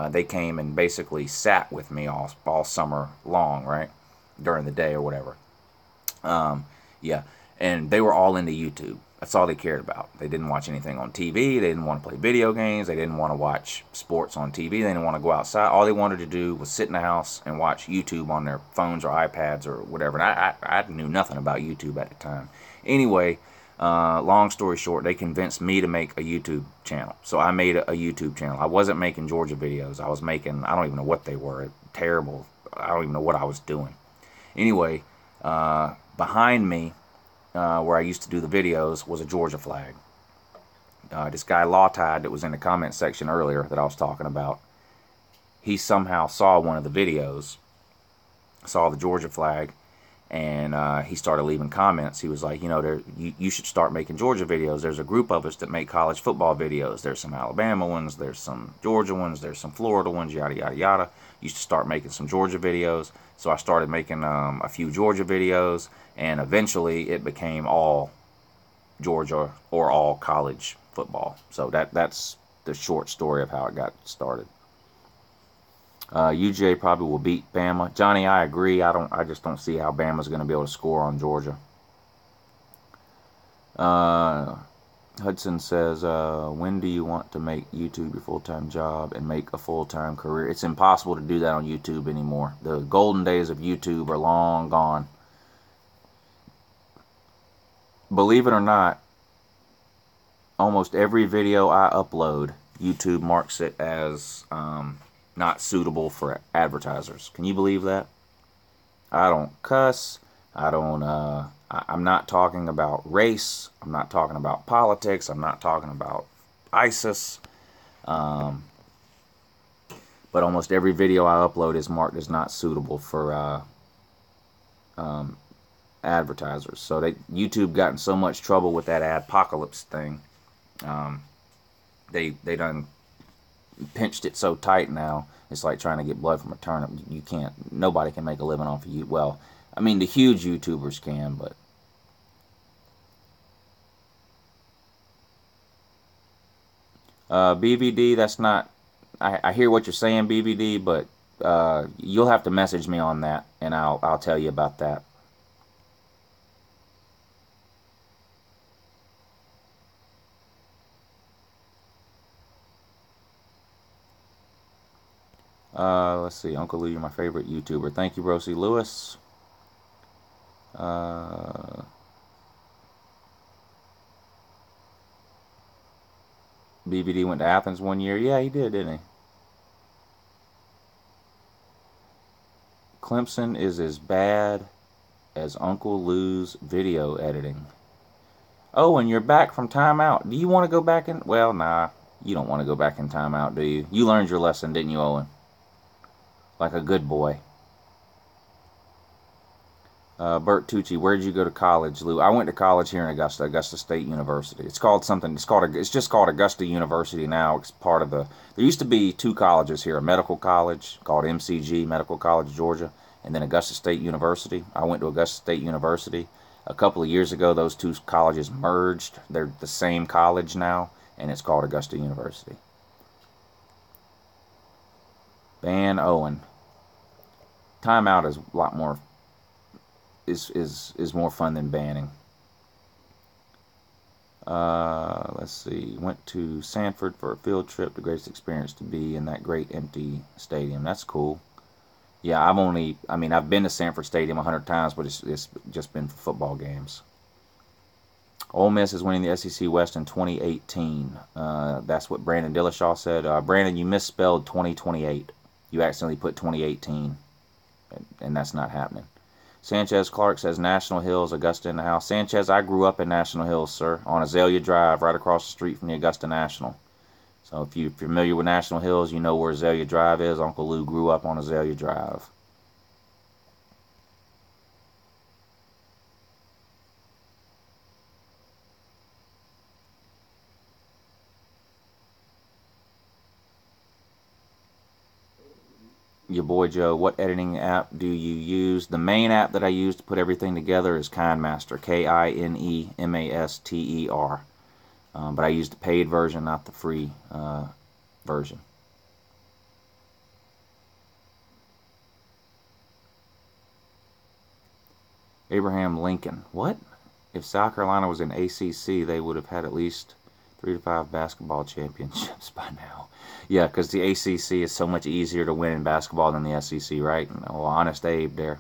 They came and basically sat with me all summer long, right? During the day or whatever. Yeah, and they were all into YouTube. That's all they cared about. They didn't watch anything on TV. They didn't want to play video games. They didn't want to watch sports on TV. They didn't want to go outside. All they wanted to do was sit in the house and watch YouTube on their phones or iPads or whatever. And I knew nothing about YouTube at the time. Anyway, long story short, they convinced me to make a YouTube channel. So I made a YouTube channel. I wasn't making Georgia videos. I was making, I don't even know what they were. Terrible. I don't even know what I was doing. Anyway, behind me, where I used to do the videos, was a Georgia flag. This guy Lawtide that was in the comment section earlier that I was talking about, he somehow saw one of the videos, saw the Georgia flag, And he started leaving comments. He was like, you know, you should start making Georgia videos. There's a group of us that make college football videos. There's some Alabama ones, there's some Georgia ones, there's some Florida ones, yada, yada, yada. You should start making some Georgia videos. So I started making a few Georgia videos, and eventually it became all Georgia or all college football. So that's the short story of how it got started. UJ probably will beat Bama. Johnny, I agree. I just don't see how Bama's going to be able to score on Georgia. Hudson says, when do you want to make YouTube your full-time job and make a full-time career? It's impossible to do that on YouTube anymore. The golden days of YouTube are long gone. Believe it or not, almost every video I upload, YouTube marks it as not suitable for advertisers. Can you believe that? I don't cuss. I'm not talking about race. I'm not talking about politics. I'm not talking about ISIS. But almost every video I upload is marked as not suitable for advertisers. So YouTube got in so much trouble with that adpocalypse thing. They done pinched it so tight now. It's like trying to get blood from a turnip. You can't. Nobody can make a living off of you. Well, I mean, the huge YouTubers can, but BVD, that's not. I hear what you're saying, BVD, but you'll have to message me on that, and I'll tell you about that. Let's see. Uncle Lou, you're my favorite YouTuber. Thank you, Rosie Lewis. BVD went to Athens one year. Yeah, he did, didn't he? Clemson is as bad as Uncle Lou's video editing. Oh, and you're back from timeout. Do you want to go back in? Well, nah. You don't want to go back in timeout, do you? You learned your lesson, didn't you, Owen? Like a good boy. Bert Tucci, where did you go to college, Lou? I went to college here in Augusta State University. It's called something. It's just called Augusta University now. It's part of the. There used to be two colleges here: a medical college called MCG, Medical College Georgia, and then Augusta State University. I went to Augusta State University. A couple of years ago, those two colleges merged. They're the same college now, and it's called Augusta University. Ban Owen. Timeout is a lot more. Is more fun than banning. Let's see. Went to Sanford for a field trip. The greatest experience to be in that great empty stadium. That's cool. Yeah, I've been to Sanford Stadium 100 times, but it's just been for football games. Ole Miss is winning the SEC West in 2018. That's what Brandon Dillashaw said. Brandon, you misspelled 2028. You accidentally put 2018, and that's not happening. Sanchez Clark says National Hills, Augusta in the house. Sanchez, I grew up in National Hills, sir, on Azalea Drive, right across the street from the Augusta National. So if you're familiar with National Hills, you know where Azalea Drive is. Uncle Lou grew up on Azalea Drive. Your boy Joe, what editing app do you use? The main app that I use to put everything together is KineMaster, KINEMASTER. But I use the paid version, not the free version. Abraham Lincoln, what? If South Carolina was in ACC, they would have had at least 3 to 5 basketball championships by now. Yeah, because the ACC is so much easier to win in basketball than the SEC, right? Oh, honest Abe there.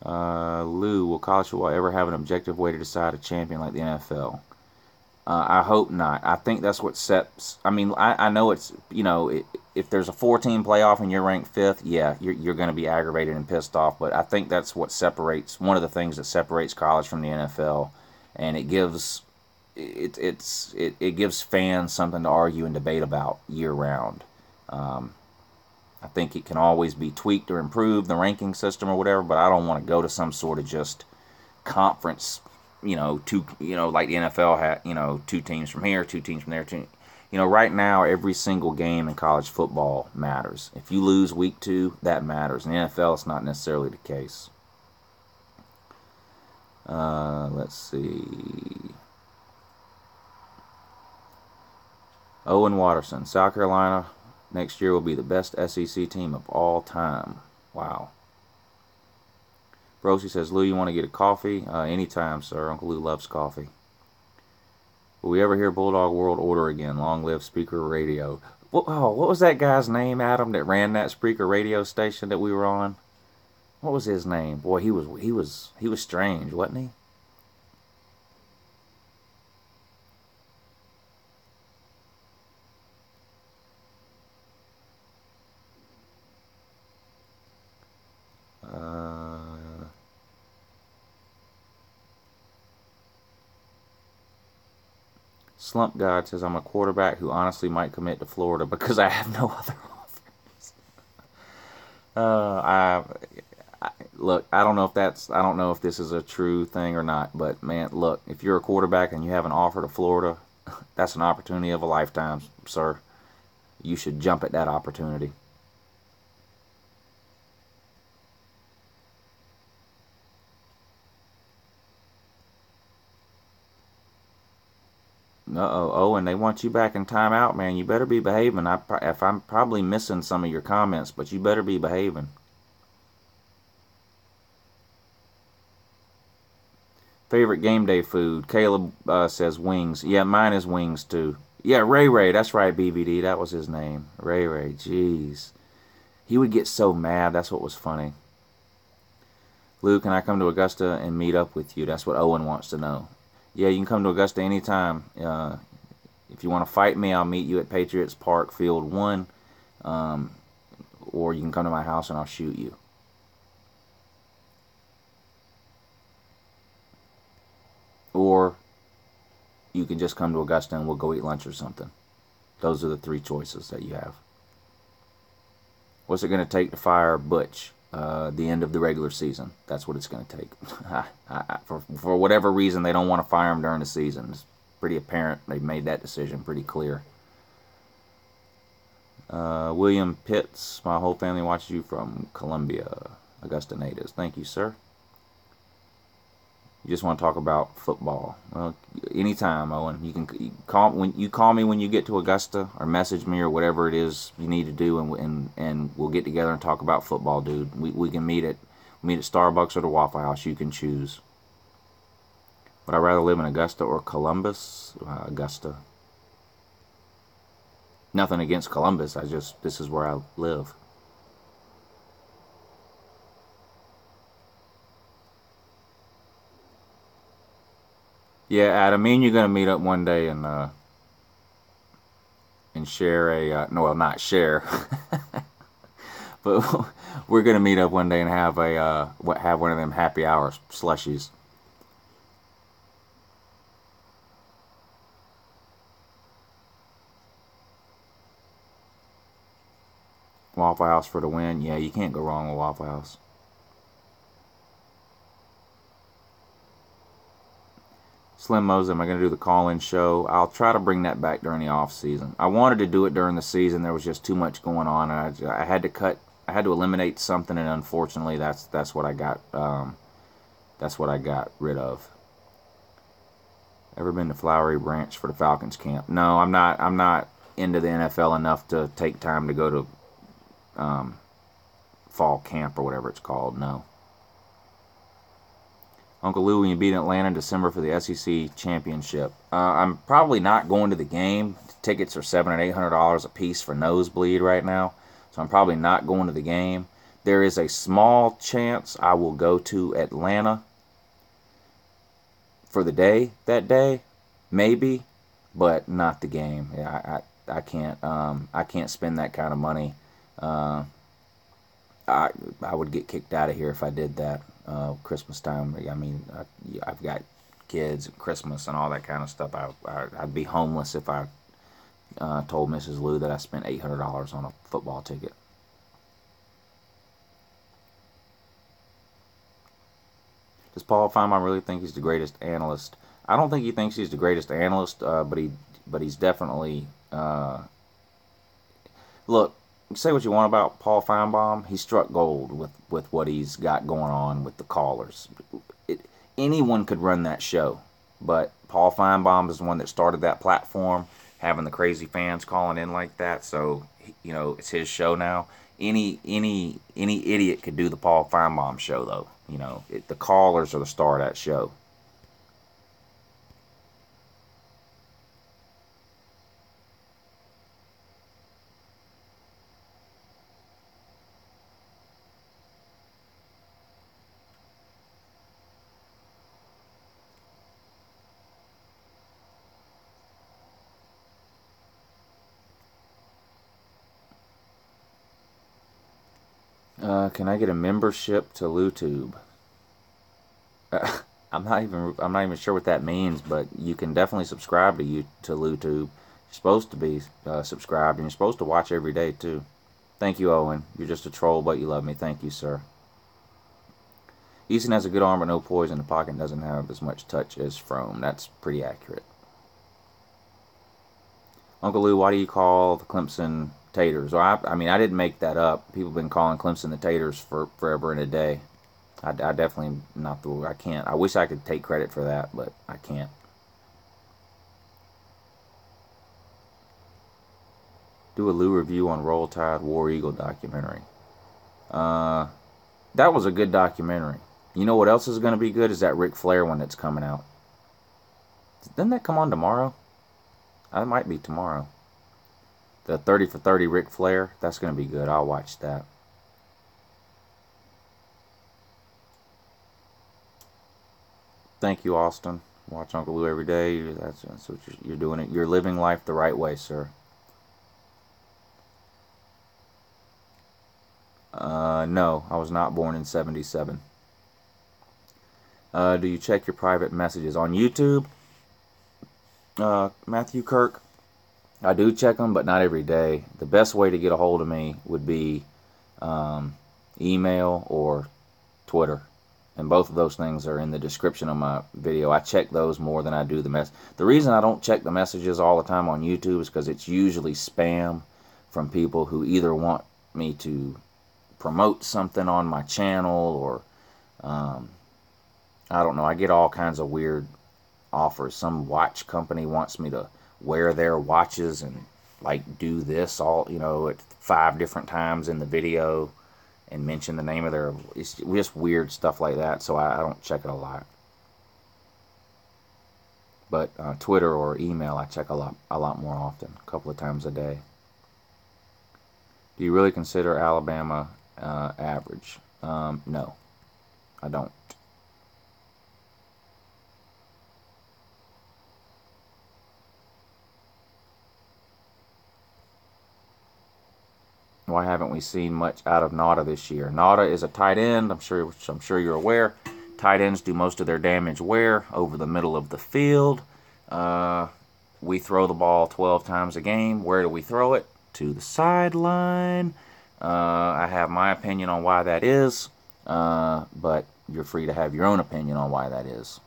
Lou, will college football ever have an objective way to decide a champion like the NFL? I hope not. I think that's what sets. I mean, I know it's, if there's a 4-team playoff and you're ranked 5th, yeah, you're going to be aggravated and pissed off. But I think that's what separates, one of the things that separates college from the NFL, and it gives it gives fans something to argue and debate about year round. I I think it can always be tweaked or improved, the ranking system or whatever, but I don't want to go to some sort of just conference, like the NFL had, 2 teams from here, 2 teams from there. Right now, every single game in college football matters. If you lose week 2, that matters. In the NFL, it's not necessarily the case. Let's see. Owen Watterson, South Carolina next year will be the best SEC team of all time. Wow. Brosi says, Lou, you want to get a coffee? Anytime, sir. Uncle Lou loves coffee. Will we ever hear Bulldog World Order again? Long live Speaker Radio. What was that guy's name, Adam, that ran that Speaker radio station that we were on? What was his name? Boy, he was strange, wasn't he? Slump God says, I'm a quarterback who honestly might commit to Florida because I have no other offers. Look, I don't know if this is a true thing or not, but man, look, if you're a quarterback and you have an offer to Florida, that's an opportunity of a lifetime, sir. You should jump at that opportunity. Owen, they want you back in timeout, man. You better be behaving. If I'm probably missing some of your comments, but you better be behaving. Favorite game day food? Caleb says wings. Yeah, mine is wings too. Yeah, Ray. That's right, BBD. That was his name. Ray. Jeez. He would get so mad. That's what was funny. Lou, can I come to Augusta and meet up with you? That's what Owen wants to know. Yeah, you can come to Augusta anytime. If you want to fight me, I'll meet you at Patriots Park, Field 1. Or you can come to my house and I'll shoot you. Or you can just come to Augusta and we'll go eat lunch or something. Those are the 3 choices that you have. What's it going to take to fire Butch? The end of the regular season. That's what it's going to take. For whatever reason, they don't want to fire him during the season. It's pretty apparent. They made that decision pretty clear. William Pitts, my whole family watches you from Columbia. Augusta natives. Thank you, sir. You just want to talk about football. Well, anytime, Owen. You call me when you get to Augusta, or message me, or whatever it is you need to do, and we'll get together and talk about football, dude. We can meet at Starbucks or the Waffle House. You can choose. Would I rather live in Augusta or Columbus? Augusta. Nothing against Columbus. This is where I live. Yeah, Adam, me and you're gonna meet up one day and share a no, well, not share, but we're gonna meet up one day and have one of them happy hour slushies. Waffle House for the win. Yeah, you can't go wrong with Waffle House. Slim Mose, am I going to do the call-in show? I'll try to bring that back during the off season. I wanted to do it during the season. There was just too much going on, and I had to eliminate something, and unfortunately, that's what I got. That's what I got rid of. Ever been to Flowery Branch for the Falcons camp? No, I'm not into the NFL enough to take time to go to fall camp or whatever it's called. No. Uncle Lou, when you beat Atlanta in December for the SEC championship, I'm probably not going to the game. Tickets are $700 and $800 a piece for nosebleed right now, so I'm probably not going to the game. There is a small chance I will go to Atlanta for the day that day, maybe, but not the game. Yeah, I can't spend that kind of money. I would get kicked out of here if I did that. Christmas time. I mean, I've got kids and Christmas and all that kind of stuff. I'd be homeless if I told Mrs. Lou that I spent $800 on a football ticket. Paul Feinbaum really think he's the greatest analyst? I don't think he thinks he's the greatest analyst, but he's definitely look. Say what you want about Paul Feinbaum, he struck gold with what he's got going on with the callers. Anyone could run that show, but Paul Feinbaum is the one that started that platform, having the crazy fans calling in like that. So it's his show now. Any idiot could do the Paul Feinbaum show, though. The callers are the star of that show. Can I get a membership to YouTube? I'm not even sure what that means, but you can definitely subscribe to YouTube. You're supposed to be subscribed, and you're supposed to watch every day too. Thank you, Owen. You're just a troll, but you love me. Thank you, sir. Easton has a good arm, but no poise in the pocket, and doesn't have as much touch as Frome. That's pretty accurate. Uncle Lou, why do you call the Clemson Taters? Well, I mean, I didn't make that up. People have been calling Clemson the Taters for forever and a day. I definitely not the. I can't. I wish I could take credit for that, but I can't. Do a Lou review on Roll Tide War Eagle documentary. That was a good documentary. You know what else is going to be good? Is that Ric Flair one that's coming out. Doesn't that come on tomorrow? That might be tomorrow. The 30 for 30 Ric Flair. That's going to be good. I'll watch that. Thank you, Austin. Watch Uncle Lou every day. That's what you're doing it. You're living life the right way, sir. No, I was not born in 77. Do you check your private messages on YouTube? Matthew Kirk, I do check them, but not every day. The best way to get a hold of me would be email or Twitter. And both of those things are in the description of my video. I check those more than I do the mess. The reason I don't check the messages all the time on YouTube is because it's usually spam from people who either want me to promote something on my channel or I don't know. I get all kinds of weird offers. Some watch company wants me to wear their watches and like do this all at 5 different times in the video and mention the name of their. It's just weird stuff like that. So I don't check it a lot. But Twitter or email I check a lot more often, a couple of times a day. Do you really consider Alabama average? No, I don't. Why haven't we seen much out of Nada this year? Nada is a tight end. I'm sure you're aware. Tight ends do most of their damage where? Over the middle of the field. We throw the ball 12 times a game. Where do we throw it? To the sideline. I have my opinion on why that is, but you're free to have your own opinion on why that is.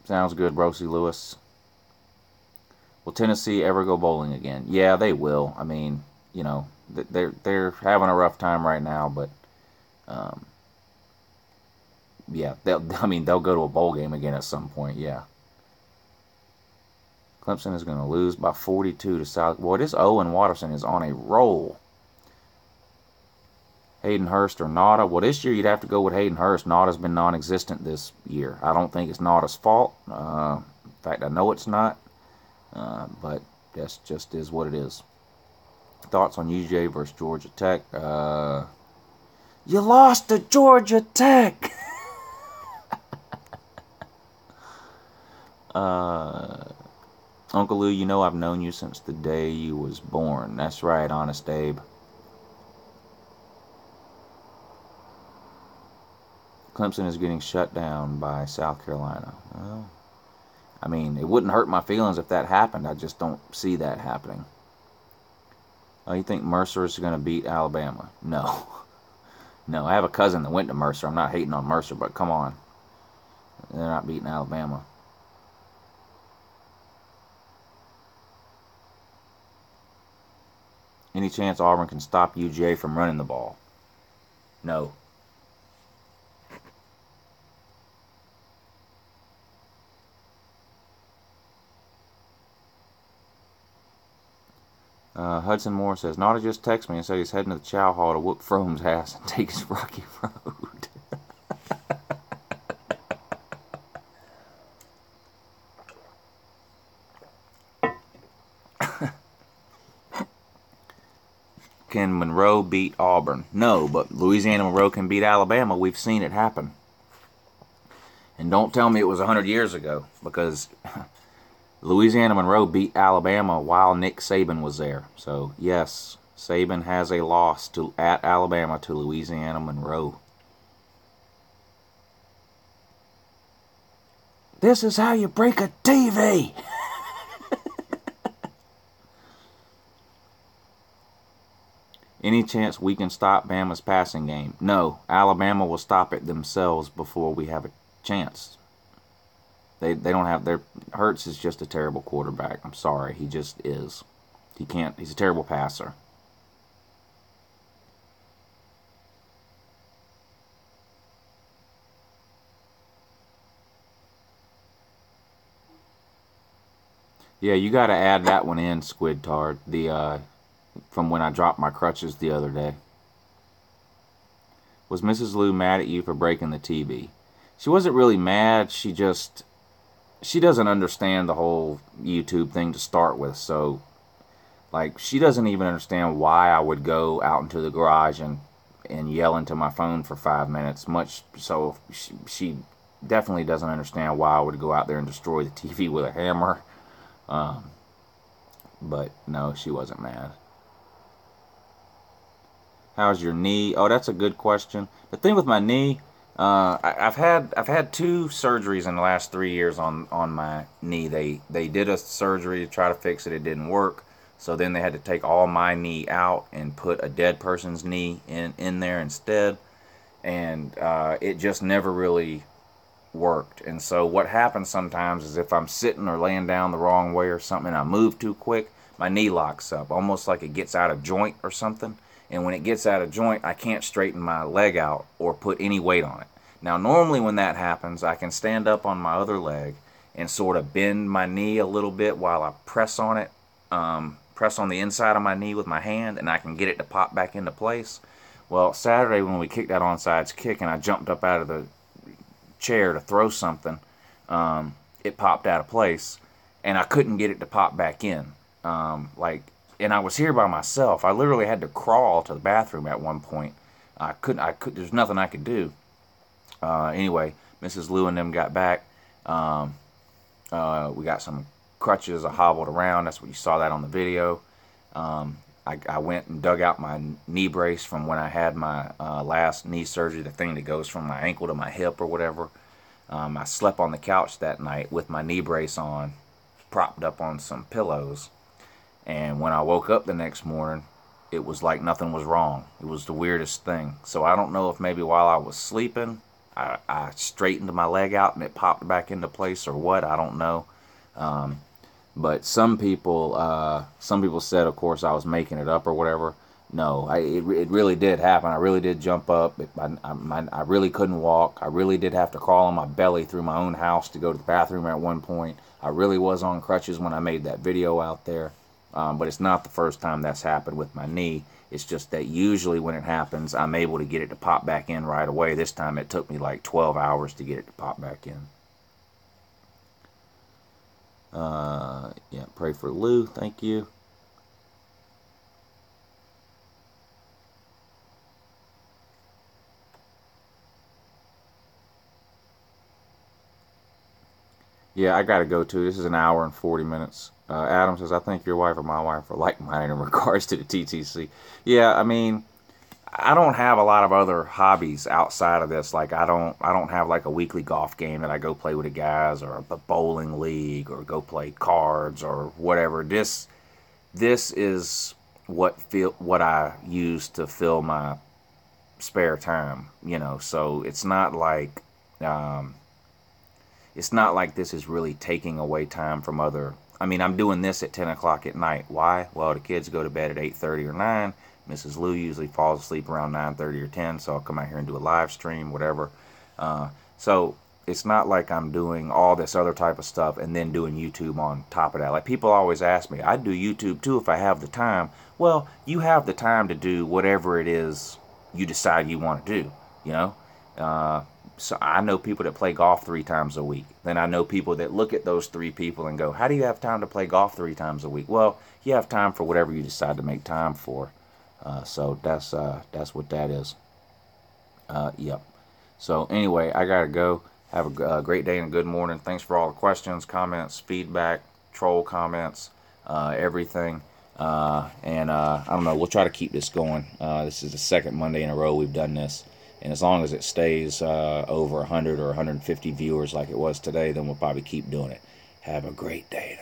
Sounds good, Rosie Lewis. Will Tennessee ever go bowling again? Yeah, they will. I mean, they're having a rough time right now, but yeah, they'll go to a bowl game again at some point. Yeah. Clemson is going to lose by 42 to South. Boy, this Owen Watterson is on a roll. Hayden Hurst or Nada. Well, this year you'd have to go with Hayden Hurst. Nada's been non-existent this year. I don't think it's Nada's fault. In fact, I know it's not. But that's just is what it is. Thoughts on UJ versus Georgia Tech? You lost to Georgia Tech. Uncle Lou, I've known you since the day you was born. That's right, Honest Abe. Clemson is getting shut down by South Carolina. Well, I mean, it wouldn't hurt my feelings if that happened. I just don't see that happening. You think Mercer is going to beat Alabama? No. No, I have a cousin that went to Mercer. I'm not hating on Mercer, but come on. They're not beating Alabama. Any chance Auburn can stop UGA from running the ball? No. Hudson Moore says, Nada just texted me and said he's heading to the Chow Hall to whoop Frome's ass and take his Rocky Road. Can Monroe beat Auburn? No, but Louisiana Monroe can beat Alabama. We've seen it happen. And don't tell me it was 100 years ago, because Louisiana Monroe beat Alabama while Nick Saban was there. So, yes, Saban has a loss at Alabama to Louisiana Monroe. This is how you break a TV! Any chance we can stop Bama's passing game? No, Alabama will stop it themselves before we have a chance. They don't have their... Hurts is just a terrible quarterback. I'm sorry, he just is. He can't... He's a terrible passer. Yeah, you got to add that one in, Squid Tard. From when I dropped my crutches the other day. Was Mrs. Lou mad at you for breaking the TV? She wasn't really mad. She doesn't understand the whole YouTube thing to start with. So, like, she doesn't even understand why I would go out into the garage and yell into my phone for 5 minutes. Much so, she definitely doesn't understand why I would go out there and destroy the TV with a hammer. But no, she wasn't mad. How's your knee? Oh, that's a good question. The thing with my knee, I've had 2 surgeries in the last 3 years on my knee. They did a surgery to try to fix it. It didn't work. So then they had to take all my knee out and put a dead person's knee in there instead. And it just never really worked. And so what happens sometimes is if I'm sitting or laying down the wrong way or something and I move too quick, my knee locks up, almost like it gets out of joint or something. And when it gets out of joint, I can't straighten my leg out or put any weight on it. Now, normally when that happens, I can stand up on my other leg and sort of bend my knee a little bit while I press on it, press on the inside of my knee with my hand, and I can get it to pop back into place. Well, Saturday when we kicked that onside kick and I jumped up out of the chair to throw something, it popped out of place, and I couldn't get it to pop back in. And I was here by myself. I literally had to crawl to the bathroom at one point. There's nothing I could do. Anyway, Mrs. Lou and them got back. We got some crutches. I hobbled around. That's what you saw that on the video. I went and dug out my knee brace from when I had my last knee surgery, the thing that goes from my ankle to my hip or whatever. I slept on the couch that night with my knee brace on, propped up on some pillows. And when I woke up the next morning, it was like nothing was wrong. It was the weirdest thing. So I don't know if maybe while I was sleeping, I straightened my leg out and it popped back into place or what. I don't know. But some people said, of course, I was making it up or whatever. No, it really did happen. I really did jump up. I really couldn't walk. I really did have to crawl on my belly through my own house to go to the bathroom at one point. I really was on crutches when I made that video out there. But it's not the first time that's happened with my knee. It's just that usually when it happens, I'm able to get it to pop back in right away. This time it took me like 12 hours to get it to pop back in. Yeah, pray for Lou. Thank you. Yeah, I gotta go too. This is an hour and 40 minutes. Adam says, I think your wife and my wife are like-minded in regards to the TTC. Yeah, I mean, I don't have a lot of other hobbies outside of this. Like, I don't have like a weekly golf game that I go play with the guys, or a bowling league, or go play cards, or whatever. This is what I use to fill my spare time, so it's not like this is really taking away time from other. I mean, I'm doing this at 10 o'clock at night. Why? Well, the kids go to bed at 8:30 or 9. Mrs. Lou usually falls asleep around 9:30 or 10, so I'll come out here and do a live stream, whatever. So it's not like I'm doing all this other type of stuff and then doing YouTube on top of that. Like, people always ask me, I'd do YouTube too if I have the time. Well, you have the time to do whatever it is you decide you want to do, So I know people that play golf 3 times a week. Then I know people that look at those 3 people and go, how do you have time to play golf 3 times a week? Well, you have time for whatever you decide to make time for. So that's what that is. Yep. So anyway, I gotta go. Have a great day and a good morning. Thanks for all the questions, comments, feedback, troll comments, everything. And I don't know. We'll try to keep this going. This is the 2nd Monday in a row we've done this. And as long as it stays over 100 or 150 viewers like it was today, then we'll probably keep doing it. Have a great day.